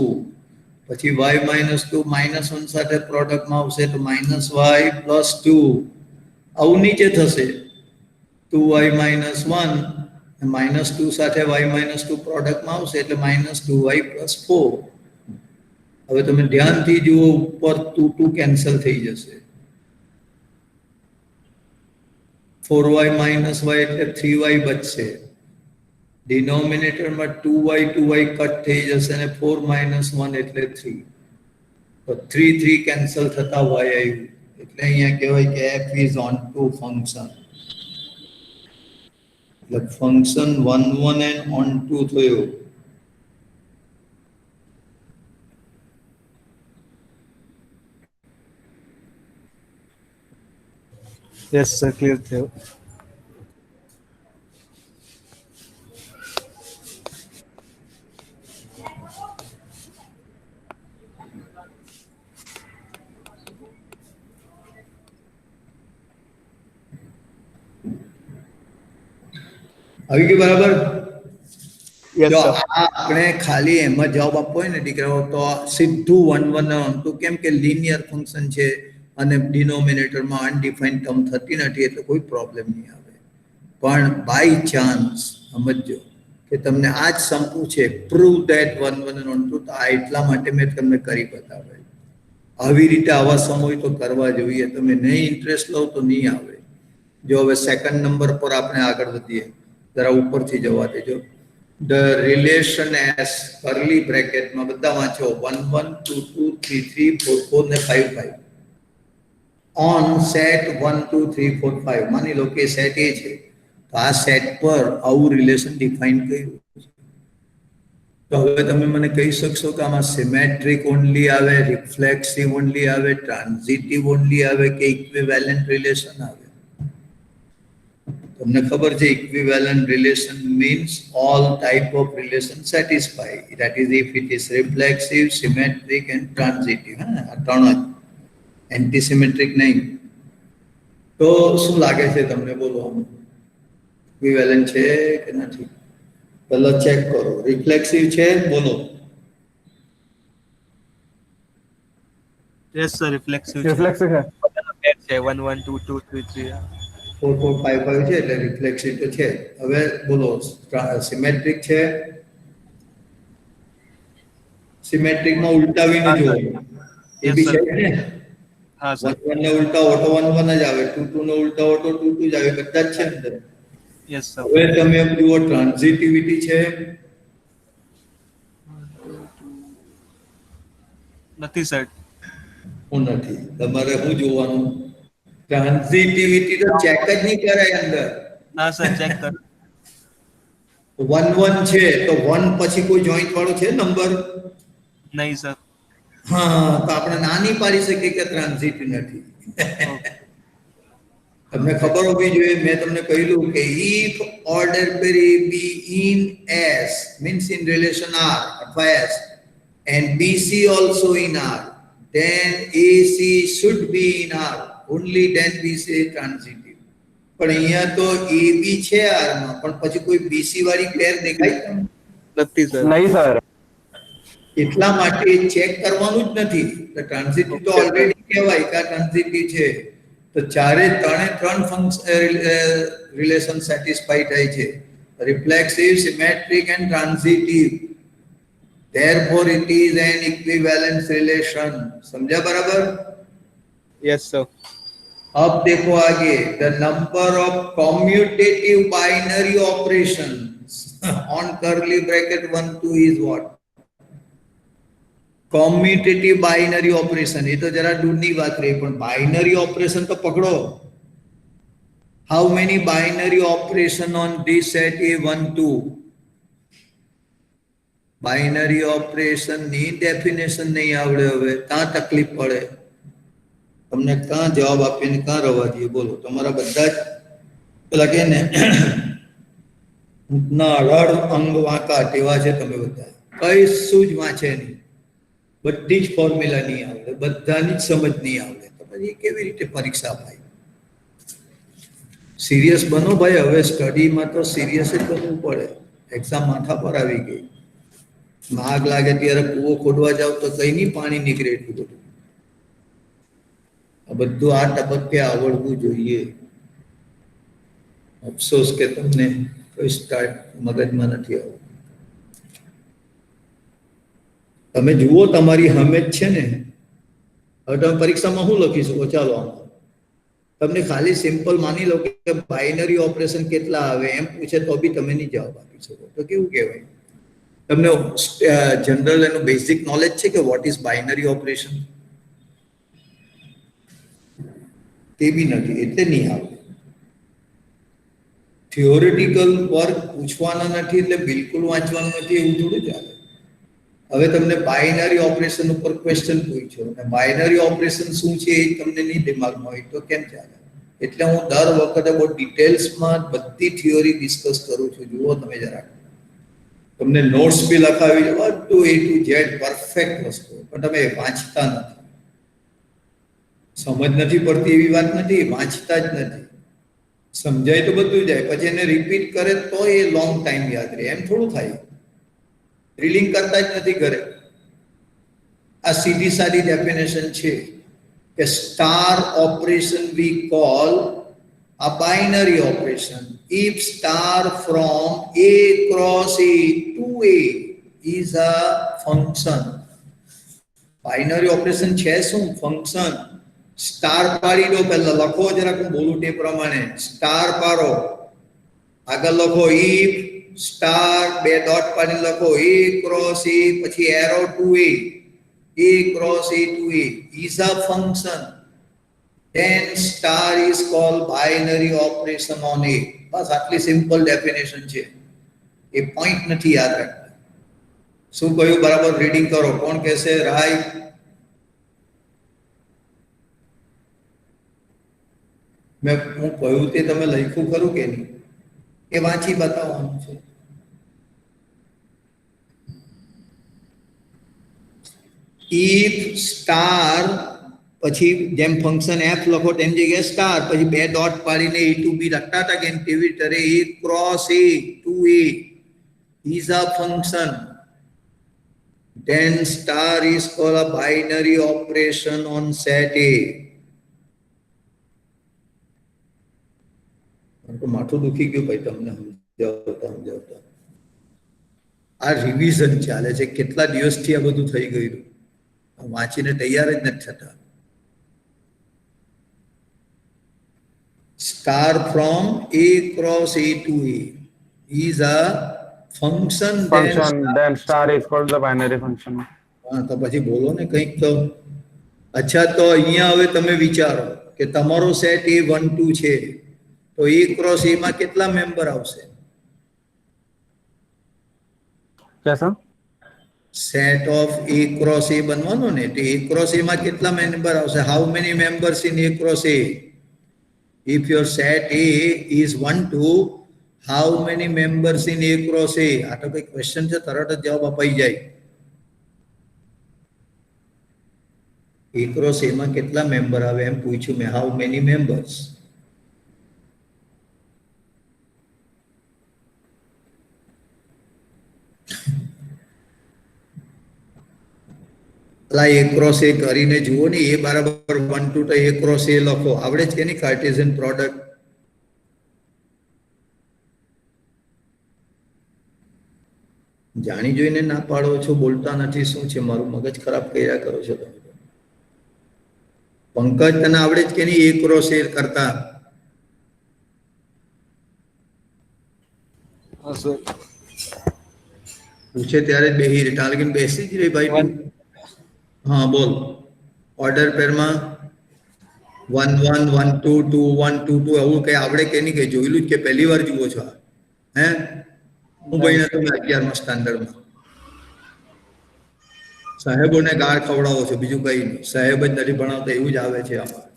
[SPEAKER 1] પછી y minus 2 minus 1 સાથે પ્રોડક્ટમાં આવશે તો minus y plus 2, આવું નીચે થશે 2y minus 1 minus 2 સાથે y minus 2 પ્રોડક્ટમાં આવશે એટલે minus 2y plus 4। હવે તમે ધ્યાનથી જુઓ, ઉપર 2 કેન્સલ થઈ જશે. 4y માઇનસ y એટલે 3y બચશે. ડિનોમિનેટરમાં 2y કટ થઈ જશે અને 4 માઇનસ 1 એટલે 3. તો 3 કેન્સલ થતા y આવ્યું, એટલે અહીંયા કહેવાય કે f is on two function. એટલે ફંક્શન 1 એન્ડ ઓન ટુ થયું.
[SPEAKER 2] યસ સર, ક્લિયર થયો.
[SPEAKER 1] આવી ગયું બરાબર?
[SPEAKER 2] યસ
[SPEAKER 1] જો
[SPEAKER 2] સર.
[SPEAKER 1] આ આપણે ખાલી એમાં જવાબ આપવો હોય ને દીકરાઓ, તો સીધું 1 1 તો કેમ કે લિનિયર ફંક્શન છે અને ડિનોમિનેટરમાં અનડિફાઇન્ડ ટર્મ થતી નથી, એટલે કોઈ પ્રોબ્લેમ નહીં આવે. પણ બાય ચાન્સ સમજો કે તમને આ જ સમ પૂછે, પ્રૂવ ધેટ 1 1 ઓન ટુ, તો આ એટલા માટે મેં તમને કરી બતાવે. આવી રીતે આવા સમ હોય તો કરવા જોઈએ. તમે નહીં ઇન્ટરેસ્ટ લો તો નહીં આવે. જો હવે સેકન્ડ નંબર પર આપણે આગળ વધીએ, જરા ઉપરથી જવા દેજો. ધ રિલેશન એસ કર્લી બ્રેકેટમાં બધા વાંચો 1 1 2 2 3 3 4 4 ને 5 5 ઓન સેટ 1 2 3 4 5. માની લો કે સેટ એ છે, તો આ સેટ પર આવું રિલેશન ડિફાઇન કર્યું. તો હવે તમે મને કહી શકશો કે આમાં સિમેટ્રિક ઓનલી આવે, રિફ્લેક્સિવ ઓનલી આવે, ટ્રાન્ઝિટિવ ઓનલી આવે કે ઇક્વિવેલન્ટ રિલેશન આવે? તમને ખબર છે, equivalent relation means all type of relation satisfy. That is if it is reflexive, symmetric and transitive. આ ત્રણ જ, એન્ટીસિમેટ્રિક નહીં. તો શું લાગે છે તમને? બોલો, ઇક્વિવેલન્ટ છે કે નથી? પહેલા ચેક કરો. રિફ્લેક્સિવ છે? બોલો.
[SPEAKER 2] યસ સર, રિફ્લેક્સિવ છે.
[SPEAKER 3] रिफ्लेक्सिव है.
[SPEAKER 2] છે 1 1 2 2 3 3.
[SPEAKER 1] 4 4 5 5 છે એટલે રિફ્લેક્સિવ તો છે. હવે બોલો, સિમેટ્રિક છે? સિમેટ્રિકમાં ઉલટાવીને જુઓ. એ બી છે ને?
[SPEAKER 2] હા સર.
[SPEAKER 1] 1 1 ને ઉલટાવો તો 1 1 જ આવે, 2 2 ને ઉલટાવો તો 2 2 જ આવે, બધા જ છે અંદર.
[SPEAKER 2] Yes sir.
[SPEAKER 1] હવે તમે એમ જુઓ, ટ્રાન્ઝિટિવિટી છે?
[SPEAKER 2] નથી સર.
[SPEAKER 1] હું નથી. તમારે શું જોવાનું? ટ્રાન્ઝિટિવિટી તો ચેક જ નહીં કરાય અંદર.
[SPEAKER 2] ના સર, ચેક કર.
[SPEAKER 1] 1 1 છે તો 1 પછી કોઈ જોઈન્ટ વાળો છે નંબર?
[SPEAKER 2] નહીં સર.
[SPEAKER 1] હા, તો આપણે ના નહીં પાડી શકીએ કે ટ્રાન્ઝિટિવ નથી. તમને ખબર હોવી જોઈએ, મેં તમને કહ્યું કે ઇફ ઓર્ડર પેરી બી in S means in relation R અથવા S and BC also in R, then AC should be in R, only then we say transitive. પણ અહીંયા તો AB છે R માં, પણ પછી કોઈ BC વાળી પેર દેખાય તમને?
[SPEAKER 2] નથી સર.
[SPEAKER 3] नहीं सर.
[SPEAKER 1] એટલા માટે ચેક કરવાનું જ નથી. ટ્રાન્ઝિટિવ તો ઓલરેડી કહેવાય કે આ ટ્રાન્ઝિટિવ છે. તો ત્રણ રિલેશન સેટિસ્ફાઈ થાય છે, reflexive, symmetric and transitive. therefore it is an equivalent relation. समझा बराबर?
[SPEAKER 2] Yes sir.
[SPEAKER 1] अब देखो आगे, the number of commutative binary operations on curly bracket 1 2 is what? Commutative binary operation, એ તો જરા દૂરની વાત રહી, પણ બાઇનરી ઓપરેશન તો પકડો. How many binary operation on this set A 1 2? Binary operation ની ડેફિનેશન નહીં આવડે, હવે કાં તકલીફ પડે તમને, કાં જવાબ આપીને કાં રવા દઈએ? બોલો, તમારા બધા જ પેલા કે ને ના અઢાર અંગ વાંકા તેવા છે તમે બધા, કઈશું જ વાંચે નહીં, બધી જ ફોર્મ્યુલા નહીં આવડે, બધાની જ સમજ નહીં આવડે, તો પછી કેવી રીતે પરીક્ષા અપાય? સિરિયસ બનો ભાઈ. હવે સ્ટડીમાં તો સિરિયસ જ બનવું પડે. એક્ઝામ માથા પર આવી ગઈ, આગ લાગે ત્યારે કૂવો ખોદવા જાવ તો કઈ નહીં પાણી નીકળે એટલું બધું. આ બધું આ તબક્કે આવડવું જોઈએ. અફસોસ કે તમને કોઈ સ્ટાર્ટ મગજમાં નથી આવતું. તમે જુઓ તમારી સામે જ છે ને. હવે તમે પરીક્ષામાં શું લખી શકો? ચાલો આમાં તમને ખાલી સિમ્પલ માની લો કે બાઇનરી ઓપરેશન કેટલા આવે એમ પૂછે તો બી તમે નહીં જવાબ આપી શકો. તો કેવું કહેવાય? તમને જનરલ એનું બેઝિક નોલેજ છે કે વોટ ઇઝ બાઇનરી ઓપરેશન? તે બી નથી, એટલે નહીં આવે. થિયોરિટિકલ વર્ક પૂછવાના નથી એટલે બિલકુલ વાંચવાનું નથી એવું થોડું ચાલે. હવે તમને બાઇનરી ઓપરેશન ઉપર ક્વેશ્ચન પૂછ્યો અને બાઇનરી ઓપરેશન શું છે એ તમને નહીં દિમાગમાં હોય તો કેમ ચાલે? એટલે હું દર વખતે બહુ ડિટેલ્સમાં બધી થિયોરી ડિસ્કસ કરું છું. જુઓ તમે જરાક, તમને નોટ્સ બી લખાવી બધું A to Z પરફેક્ટ વસ્તુ, પણ તમે વાંચતા નથી. સમજ નથી પડતી એવી વાત નથી, વાંચતા જ નથી. સમજાય તો બધું જાય, પછી એને રિપીટ કરે તો એ લોંગ ટાઈમ યાદ રહે. એમ થોડું થાય. ડ્રિલિંગ કરતા જ નથી ઘરે. આ સીધી સાદી ડેફિનેશન છે કે star operation V call a binary operation if star from A cross A to A is a function. Binary operation છે શું? ફંક્શન. સ્ટાર પાડી દો, પહેલા લખો જરાક, હું બોલું તે પ્રમાણે. સ્ટાર પાડો, આગળ લખો ઇફ સ્ટાર, બે ડોટ પાડીને લખો A cross A, પછી arrow to A cross A to A is a function. Then star is called binary operation on A. બસ આટલી સિમ્પલ ડેફિનેશન છે. એ પોઈન્ટ નથી યાદ રાખતા. શું કહ્યું? બરાબર રીડિંગ કરો. કોણ કહેશે રાઈટ? હું કહ્યું તે તમે લખ્યું ખરું કે નહીં? એ વાંચી બતાવવાનું છે. ઇફ સ્ટાર, પછી જેમ ફંક્શન એફ લખો તેમ જગ્યાએ સ્ટાર, પછી બે ડોટ પાડીને A to B લખતા હતા કે તેવી રીતે A cross A to A is a function. Then star is called a binary operation on set A. માથું દુખી ગયું ભાઈ તમને સમજાવતા. આ રિવિઝન ચાલે છે. કેટલા દિવસથી આ બધું થઈ ગયું, વાંચીને તૈયાર જ નથી થતા. Star from A cross A to A is a function.
[SPEAKER 3] Then star is called the binary function.
[SPEAKER 1] હા, તો પછી બોલો ને કંઈક તો. અચ્છા, તો અહીંયા હવે તમે વિચારો કે તમારો સેટ A1 2 છે, તો A cross A માં કેટલા મેમ્બર આવશે?
[SPEAKER 3] कैसा?
[SPEAKER 1] Set of A cross A બનવાનો ને, તો A cross A માં કેટલા મેમ્બર આવશે? How many members in A cross A? If your set A is 1 2, how many members in A cross A? આ તો કઈ ક્વેશ્ચન છે, તરત જ જવાબ અપાઈ જાય. A cross A માં કેટલા મેમ્બર આવે એમ પૂછ્યું મેં. How many members? A cross A કરીને જુઓ ને. A બરાબર 1 2 તો A cross A લખો. આવડે છે કે નહીં કાર્ટેશિયન પ્રોડક્ટ? જાણી જોઈને ના પાડો છો, બોલતા નથી. શું છે? મારું મગજ ખરાબ કર્યા કરો છો તમે. પંકજ, તને આવડે જ કે નહીં A cross A કરતા?
[SPEAKER 2] હા સર.
[SPEAKER 1] પૂછે ત્યારે જ બેસી રહી, ટાલગીને બેસી જ રહી ભાઈ. હા બોલ. ઓર્ડર પેરમાં 1 1 1 2 2 1 2 2 એવું કઈ આવડે કે નહીં? કઈ જોયેલું જ કે પહેલી વાર જુઓ છો? હે, હું ભાઈને તમે 11મા સ્ટાન્ડર્ડમાં સાહેબોને ગાળ ખવડાવો છો, બીજું કઈ નહીં. સાહેબ જ નથી ભણાવતા એવું જ આવે છે આમાં.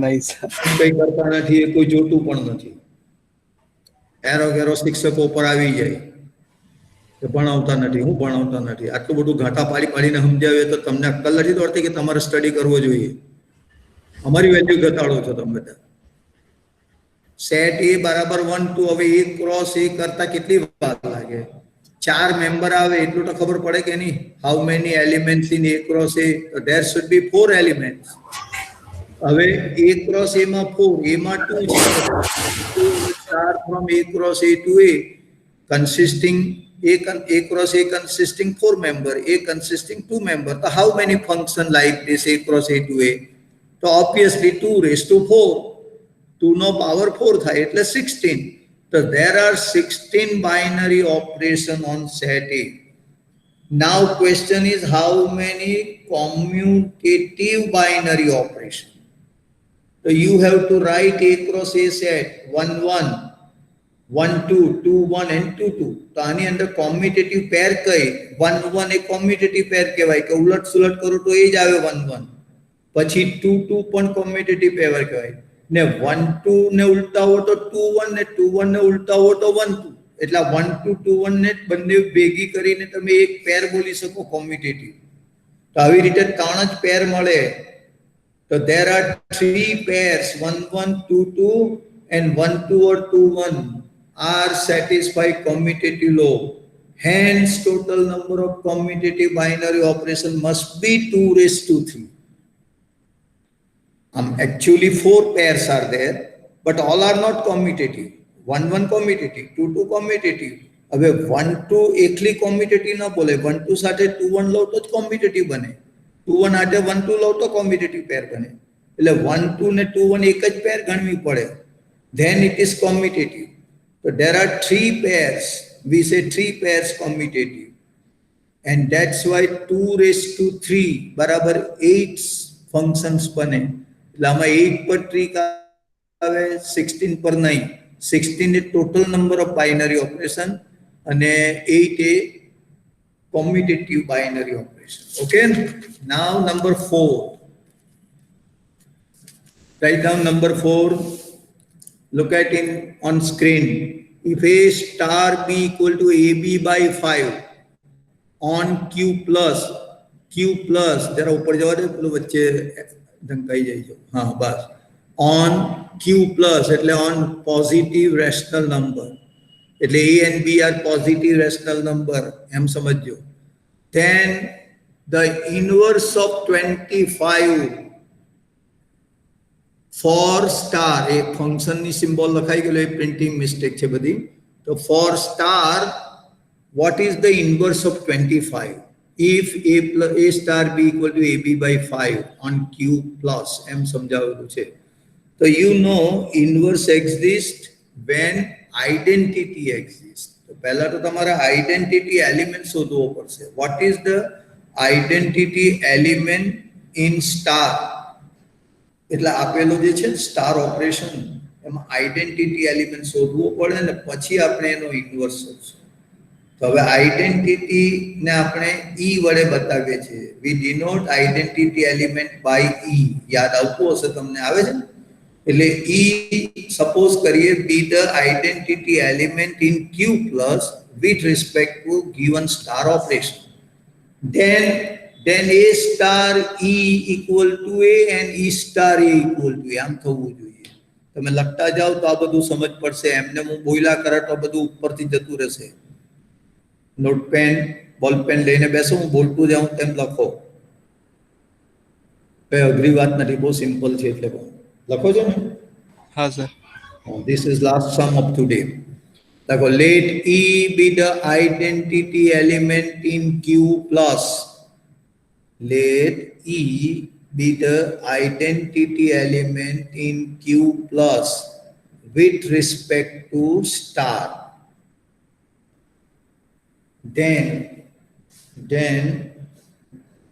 [SPEAKER 2] નહીં સર.
[SPEAKER 1] કઈ કરતા નથી, એ કોઈ જોતું પણ નથી. એરો ગેરો શિક્ષકો ઉપર આવી જાય કે ભણાવતા નથી. હું ભણાવતા નથી? આટલું બધું ઘાટા પાડી પાડીને સમજાવે તો તમને અક્કલ નથી દોડતી કે તમારે સ્ટડી કરવો જોઈએ? અમારી વેલ્યુ ઘટાડો છો તમે બધા. સેટ A બરાબર 1 2. હવે A cross A કરતા કેટલી વાર લાગે? 4 મેમ્બર આવે એટલું તો ખબર પડે કે નહીં? How many elements in A cross A? There should be 4 elements. હવે A cross A માં 4, A માં 2 છે. Star from A cross A to A consisting A cross A consisting 4 member, A consisting 2 member. So how many function like this A cross A to A? So obviously 2 raised to 4. 2 no power 4 થાય એટલે 16. So there are 16 binary operation on set A. Now question is how many commutative binary operation? So you have to write A cross A set 1 1, 1 2, 2 1 and 2 2. તો આની અંદર commutative pair કઈ 1 1 એ commutative pair કહેવાય કે ઉલટ સુલટ કરું તો એ જ આવે 1 1. પછી 2 2 પણ commutative pair કહેવાય ને 1 2 ને ઉલટાવો તો 2 1 ને 2 1 ને ઉલટાવો તો 1 2. એટલે 1 2 2 1 ને બંને ભેગી કરીને તમે એક પેર બોલી શકો commutative. તો આવી રીતે ત્રણ જ પેર મળે. So there are 3 pairs 1 1 2 2 and 1 2 or 2 1 are satisfy commutative law. Hence total number of commutative binary operation must be 2 raised to 3. Actually 4 pairs are there, but all are not commutative. 1 1 commutative, 2 2 commutative. હવે 1 2 એકલી commutative ના બોલે 1 2 સાથે 2 1 લો તો જ commutative બને. 2 1 આટે 1 2 લો તો commutative pair બને. એટલે 1 2 ને 2 1 એક જ pair ગણવી પડે. Then it is commutative. So there are 3 pairs. We say 3 pairs commutative. And that's why 2 raised to 3 બરાબર 8 functions બને. એટલે આમાં 8 પર ટ્રીક આવે 16 પર નહીં. 16 is total number of binary operation અને 8 is commutative binary operation. Okay. Now number 4. Write down number 4. Look at it on screen. If A star B equal to AB by 5 on Q plus जरा ऊपर जावा दे પેલું વચ્ચે ઢંકાઈ જાય છે. હા બસ. On Q plus એટલે on positive rational number. એટલે A and B are positive rational number. એમ સમજજો. Then the inverse of 25 for star a function ની symbol લખાઈ ગયેલો એ printing mistake છે બધી. તો for star what is the inverse of 25? If A star B equal to AB by 5 on Q plus એમ સમજાવેલું છે. So you know inverse exists when identity exists. તો પહેલા તો તમારે identity element શોધવો પડશે. What is the identity element in star? એટલે આપેલું જે છે સ્ટાર ઓપરેશન એમાં આઈડેન્ટિટી એલિમેન્ટ શોધવો પડે ને પછી આપણે એનો ઇન્વર્સ શોધશું. તો હવે આઈડેન્ટિટી ને આપણે ઈ વડે બતાવીએ છીએ. વી ડિનોટ આઈડેન્ટિટી એલિમેન્ટ બાય ઈ. યાદ આવતું હશે તમને, આવે છે ને? એટલે ઈ સપોઝ કરીએ બી the identity element in Q plus with respect to given star operation. Then A star E equal to A and E star A equal to A. આમ થવું જોઈએ. તમે લખતા જાઓ તો આ બધું સમજ પડશે. એમને હું બોયલા કરે તો બધું ઉપરથી જતું રહેશે. નોટ પેન બોલ પેન લઈને બેસો, હું બોલતું જાઉં તેમ લખો. કઈ અઘરી વાત નથી, બહુ સિમ્પલ છે. એટલે લખો છો ને?
[SPEAKER 2] હા sir.
[SPEAKER 1] This is last sum of today. લખો let E be the identity element in Q plus. Let E be the identity element in Q plus with respect to star. Then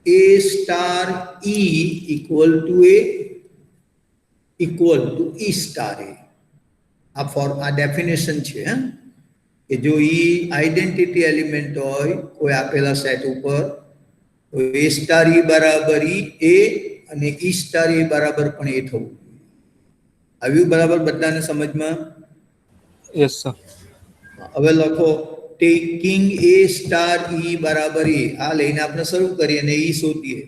[SPEAKER 1] A star E equal to E star A. આ definition છે. કે જો E identity element હોય કોઈ આપેલા set ઉપર, A star E બરાબર A અને E star A બરાબર પણ A થવું. આવ્યું બરાબર બધાને સમજમાં?
[SPEAKER 2] Yes sir.
[SPEAKER 1] હવે લખો ટેકિંગ A star E બરાબર A. આ લઈને આપણે શરૂ કરીએ અને E શોધીએ.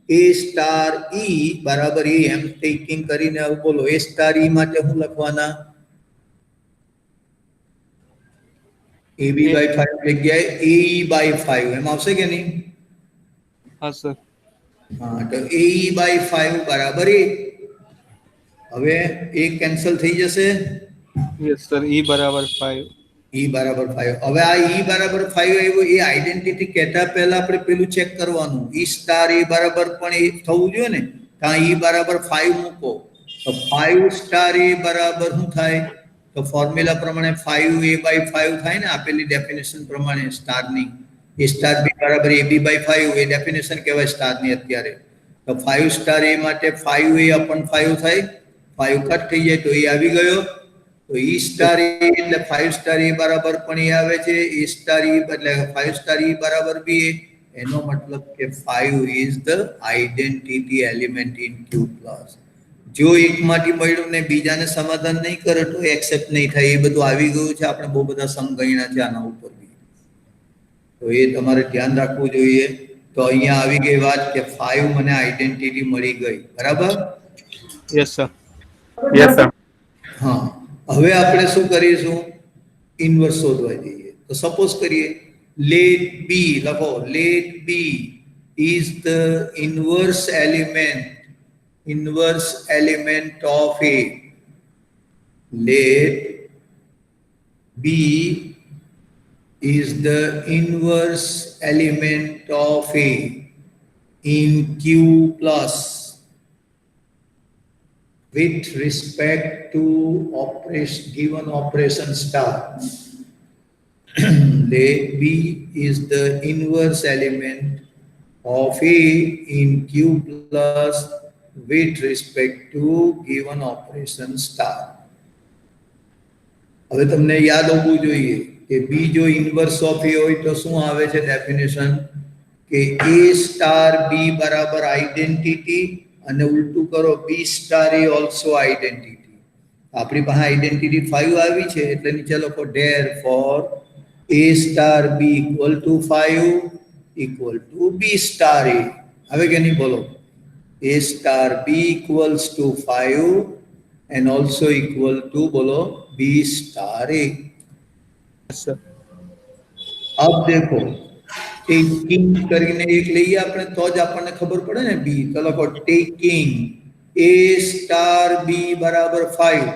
[SPEAKER 1] A star E બરાબર A એમ ટેકિંગ કરીને હવે બોલો A star E માટે શું લખવાના? AB by 5 જગ્યાએ AE by 5 એમ આવશે કે નહીં?
[SPEAKER 2] હા સર.
[SPEAKER 1] હા, તો AE by 5 બરાબર A. હવે A કેન્સલ થઈ જશે.
[SPEAKER 2] Yes sir. E બરાબર 5.
[SPEAKER 1] E બરાબર 5. હવે આ E બરાબર 5 આવ્યો એ આઈડેન્ટિટી કહેતા પહેલા આપણે પેલું ચેક કરવાનું E સ્ટાર E બરાબર પણ એ થવું જોઈએ ને. ત્યાં E બરાબર 5 મૂકો તો 5 સ્ટાર E બરાબર શું થાય? તો ફોર્મ્યુલા પ્રમાણે 5A/5 થાય ને આપેલી ડેફિનેશન પ્રમાણે સ્ટારની. A સ્ટાર B બરાબર AB by 5 એ ડેફિનેશન કહેવાય સ્ટારની અત્યારે. તો 5 સ્ટાર A માટે 5A/5 થાય. 5 કટ થઈ જાય તો એ આવી ગયો. તો E સ્ટાર E એટલે 5 સ્ટાર E બરાબર પણ એ આવે છે. A સ્ટાર E એટલે 5 સ્ટાર E બરાબર B. એનો મતલબ કે 5 is the identity element in Q plus. જો એકમાંથી મળ્યું ને બીજાને સમાધાન નહીં કરે તો એક્સેપ્ટ નહીં થાય. એ બધું આવી ગયું છે. આપણે બહુ બધા સમ ગણ્યા છે આના ઉપર બી. તો એ તમારે ધ્યાન રાખવું જોઈએ. તો અહીંયા આવી ગઈ વાત કે 5 મને આઈડેન્ટિટી મળી ગઈ. બરાબર?
[SPEAKER 2] Yes sir.
[SPEAKER 3] Yes sir.
[SPEAKER 1] હા, હવે આપણે શું કરીશું? ઇન્વર્સ શોધવા જઈએ. તો સપોઝ કરીએ લેટ બી લખો. Let B is the inverse element of A. Let B is the inverse element of A in Q plus with respect to given operation star. Let B is the inverse element of A in Q plus with respect to given operation star. હવે તમને યાદ હોવું જોઈએ કે B જો inverse of A હોય તો શું આવે છે ડેફિનેશન? કે A સ્ટાર B બરાબર આઈડેન્ટિટી અને ઉલટું કરો B star A also identity. આપણી પાસે આઈડેન્ટિટી 5 આવી છે એટલે નીચે લખો therefore A star B equal to 5 equal to B star A. હવે કે નહીં બોલો? A star B equals to 5 and also equal to बोलो B star A.
[SPEAKER 2] सर
[SPEAKER 1] अब देखो टेकिंग કરીને એક લઈએ આપણે તો જ આપણને ખબર પડે ને B. તો લખો ટેકિંગ A star B બરાબર 5.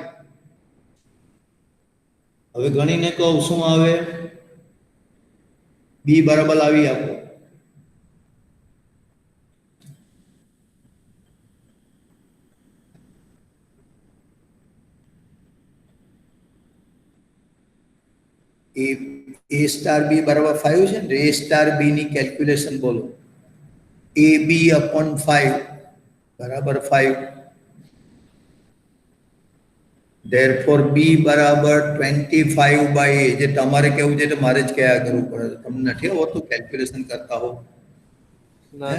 [SPEAKER 1] હવે ગણીને કહું શું આવે? B બરાબર આવી આપો. A સ્ટાર B બરાબર 5 છે ને. A સ્ટાર B ની કેલ્ક્યુલેશન બોલો. AB upon 5 બરાબર 5. therefore B બરાબર 25 by A. જે તમારે કેવું છે તો મારે જ કયા કરવું પડે. તમને નથી આવડતું કેલ્ક્યુલેશન કરતા હો?
[SPEAKER 2] ના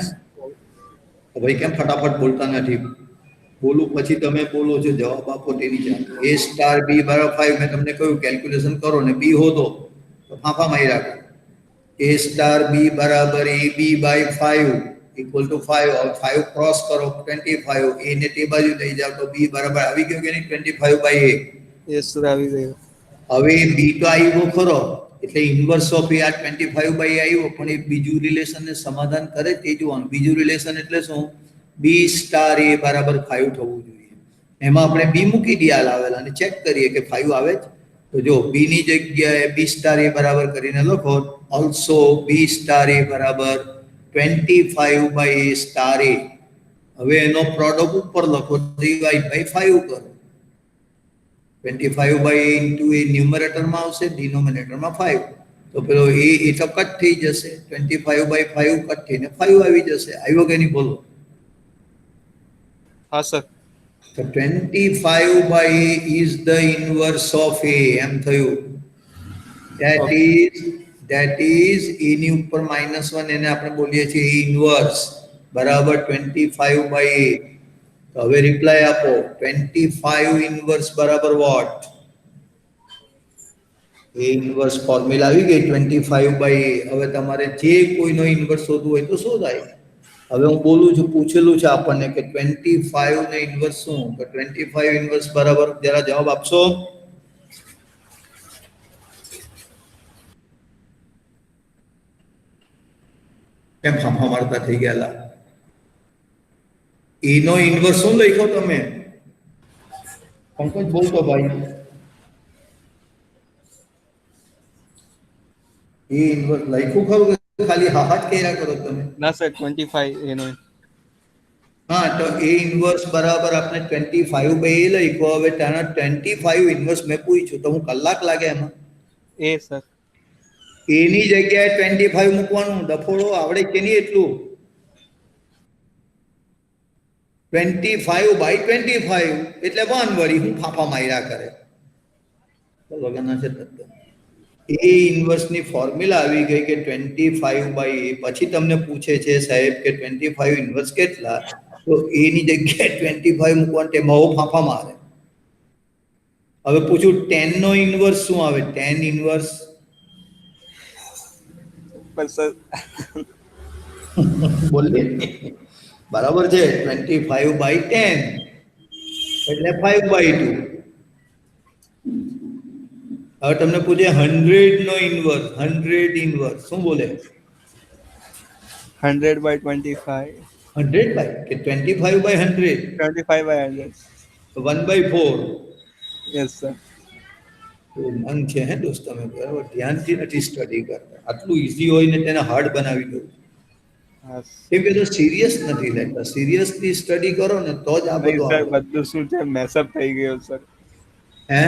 [SPEAKER 1] તો ભાઈ કેમ ફટાફટ બોલતા નથી? બોલું પછી તમે બોલો છો, જવાબ આપો તેની જાણ. A સ્ટાર B બરાબર 5 મેં તમને કહ્યું કેલ્ક્યુલેશન કરો ને B હોતો તો ફાંફા મારી રાખો. A સ્ટાર B બરાબર AB by 5 equal to 5. और 5 क्रॉस करो 25. A ने તે બાજુ લઈ જાવ તો B બરાબર આવી ગયો કે નહીં 25 by A.
[SPEAKER 2] યસ સર આવી ગયો.
[SPEAKER 1] હવે B તો આવ્યો ખરો એટલે ઇન્વર્સ ઓફ A આ 25 by A આવ્યો પણ એ બીજું રિલેશન ને સમાધાન કરે તે જોવાનું. બીજું રિલેશન એટલે શું? B સ્ટાર A બરાબર 5 થવું જોઈએ. એમાં આપણે B મૂકી દઈએ આવેલા અને ચેક કરીએ કે 5 આવે છે. તો જો B ની જગ્યાએ B સ્ટાર A બરાબર કરીને લખો ઓલ્સો B સ્ટાર A બરાબર 25 by A સ્ટાર A. હવે એનો પ્રોડક્ટ ઉપર લખો ડિવાઇડ બાય 5 કરો. 25 by A into A ન્યુમરેટરમાં આવશે, ડિનોમિનેટરમાં 5. તો પેલો A એ તો કટ થઈ જશે. 25 by 5 કટ થઈને 5 આવી જશે. આવ્યો કે નહીં બોલો?
[SPEAKER 2] હા સર.
[SPEAKER 1] તો 25 by A is the inverse of A. એમ થયું. that is A ની ઉપર -1 એને આપણે બોલીએ છીએ A inverse બરાબર 25 by A. તો હવે રિપ્લાય આપો. 25 ઇન્વર્સ બરાબર વોટ? A ઇન્વર્સ ફોર્મ્યુલા આવી ગઈ 25 by A. હવે તમારે જે કોઈનો ઇન્વર્સ શોધવું હોય તો શોધાય. હવે હું બોલું છું, પૂછેલું છે આપણને કે 25 ને ઇન્વર્સ શું? તો 25 ઇન્વર્સ બરાબર જરા જવાબ આપશો. કેમ ફાંફા મારતા થઈ ગયેલા? એનો ઇન્વર્સ શું લખ્યો તમે? પંકજ બોલતો ભાઈ. એ ઇન્વર્સ લખ્યું ખરું કે ખાલી હા જ કર્યા કરો તમે?
[SPEAKER 2] ના સર 25 એનો
[SPEAKER 1] હા, તો એ ઇન્વર્સ બરાબર આપણે 25/a લખ્યો. હવે ત્યાંના 25 ઇન્વર્સ મેં પૂછ્યું તો હું કલાક લાગે એમાં?
[SPEAKER 2] એ સર
[SPEAKER 1] એની જગ્યાએ 25 મૂકવાનું. ડફોડો આવડે કે નહીં એટલું? 25/25 એટલે 1 વળી હું ફાફા માર્યા કરે વગરના છે તદ્દન. એ ઇન્વર્સની ફોર્મ્યુલા આવી ગઈ કે 25/a. પછી તમને પૂછે છે સાહેબ કે 25 ઇન્વર્સ કેટલા, તો એની જગ્યાએ 25 મૂકવાનું, તેમાં હું ફાફા મારે. હવે પૂછું 10 નો ઇન્વર્સ શું આવે? 10 ઇન્વર્સ
[SPEAKER 2] પર સર
[SPEAKER 1] બોલીએ બરાબર છે. 25/10 એટલે 5/2. હવે તમને પૂછે 100 નો ઇન્વર્સ. 100 ઇન્વર્સ શું બોલે?
[SPEAKER 2] 100/25
[SPEAKER 1] 100 બાય કે 25/100?
[SPEAKER 2] 25/100
[SPEAKER 1] તો 1/4.
[SPEAKER 2] યસ સર
[SPEAKER 1] તો મંગ છે હે દોસ્ત, તમે બરાબર ધ્યાનથી નથી સ્ટડી કરતા. આટલું ઇઝી હોય ને તેને હાર્ડ બનાવી દો.
[SPEAKER 2] હા
[SPEAKER 1] કેમ કે તો સિરિયસ નથી લેતા. સિરિયસલી સ્ટડી કરો ને તો જ આ
[SPEAKER 2] નહીં
[SPEAKER 1] બધું
[SPEAKER 2] સર,
[SPEAKER 1] આવે.
[SPEAKER 2] બધું શું છે મેસઅપ થઈ ગયું સર.
[SPEAKER 1] હે?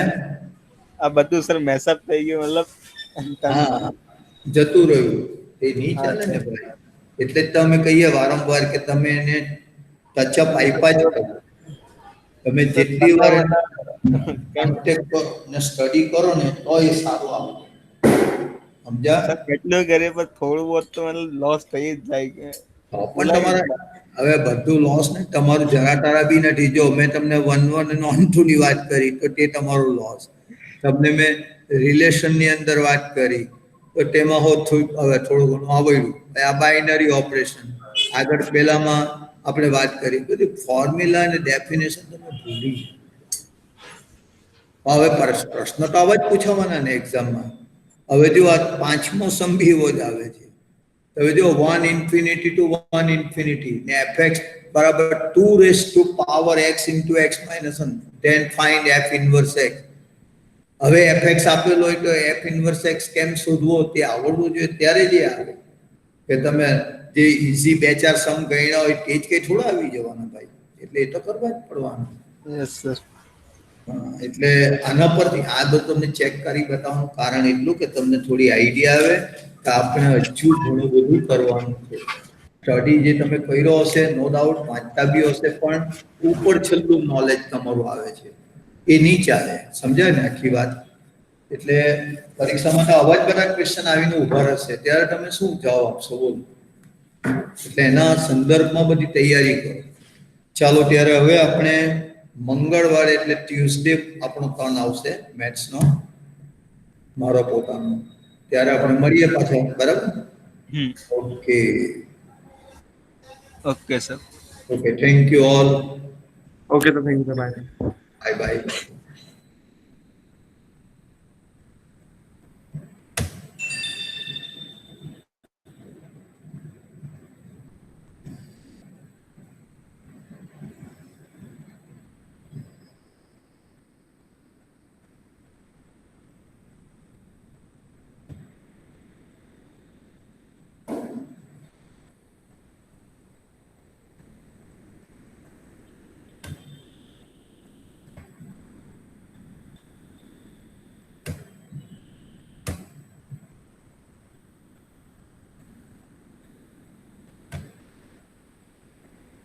[SPEAKER 2] આ બધું સર મેસઅપ થઈ ગયું, મતલબ
[SPEAKER 1] હા, જતું રહ્યું. એ નહીં
[SPEAKER 2] હા,
[SPEAKER 1] ચાલે ને ભાઈ. એટલે જ તમે કહીએ વારંવાર કે તમે એને ટચઅપ આપ્યા જ કરો. તમે જેટલી વાર કોન્ટેક્ટ કરો ને સ્ટડી કરો ને તો એ સારું આવે. સમજ્યા?
[SPEAKER 2] સર કેટલું કરે પણ થોડું બહુ તો મતલબ લોસ થઈ જ જાય કે
[SPEAKER 1] તો પણ તમારે હવે બધું લોસ ને તમારું જરા તારા બી નથી. જો મેં તમને 1 અને નોન 2 ની વાત કરી તો તે તમારું લોસ. તમને મેં રિલેશનની અંદર વાત કરી તો તેમાં હવે થોડું ઘણું આવડ્યું. આ બાઇનરી ઓપરેશન આગળ પહેલામાં આપણે વાત કરી. બધી ફોર્મ્યુલા અને ડેફિનેશન તમે ભૂલી ગયા. હવે પ્રશ્ન તો આવા જ પૂછવાના ને એક્ઝામમાં. હવે જો આ 5મો સમ બી એવો જ આવે છે. હવે જો 1 ઇન્ફિનિટી ટુ 1 ઇન્ફિનિટી ને fx બરાબર 2 x into x minus 1, then find f inverse x. હવે fx આપેલો હોય તો f inverse x કેમ શોધવો તે આવડવું જોઈએ. ત્યારે જે આવે કે તમે જે ઇઝી 2-4 સમ ગણ્યા હોય તે જ કઈ થોડા આવી જવાના ભાઈ. એટલે એ તો કરવા જ પડવાનું.
[SPEAKER 2] યસ સર
[SPEAKER 1] એટલે આના પરથી આ બધું તમને ચેક કરી બતાવવાનું કારણ એટલું કે તમને થોડી આઈડિયા આવે કે આપણે હજુ ઘણું બધું કરવાનું છે. સ્ટડી જે તમે કર્યો હશે નો ડાઉટ વાંચતા બી હશે, પણ ઉપર છેલ્લું નોલેજ તમારું આવે છે એ નહીં ચાલે. સમજાય ને આખી વાત? એટલે પરીક્ષામાં તો આવા જ બધા ક્વેશ્ચન આવીને ઉભા રહેશે ત્યારે તમે શું જવાબ આપશો બોલો? એટલે એના સંદર્ભમાં બધી તૈયારી કરો. ચાલો ત્યારે હવે આપણે મંગળવારે એટલે ટ્યુઝડે આપણો ટર્ન આવશે મેથ્સનો, મારો પોતાનો. ત્યારે આપણે મળીએ પાછા. બરાબર? Okay
[SPEAKER 2] okay sir
[SPEAKER 1] okay. Thank you all.
[SPEAKER 3] Okay तो thank you, bye.
[SPEAKER 1] Bye by.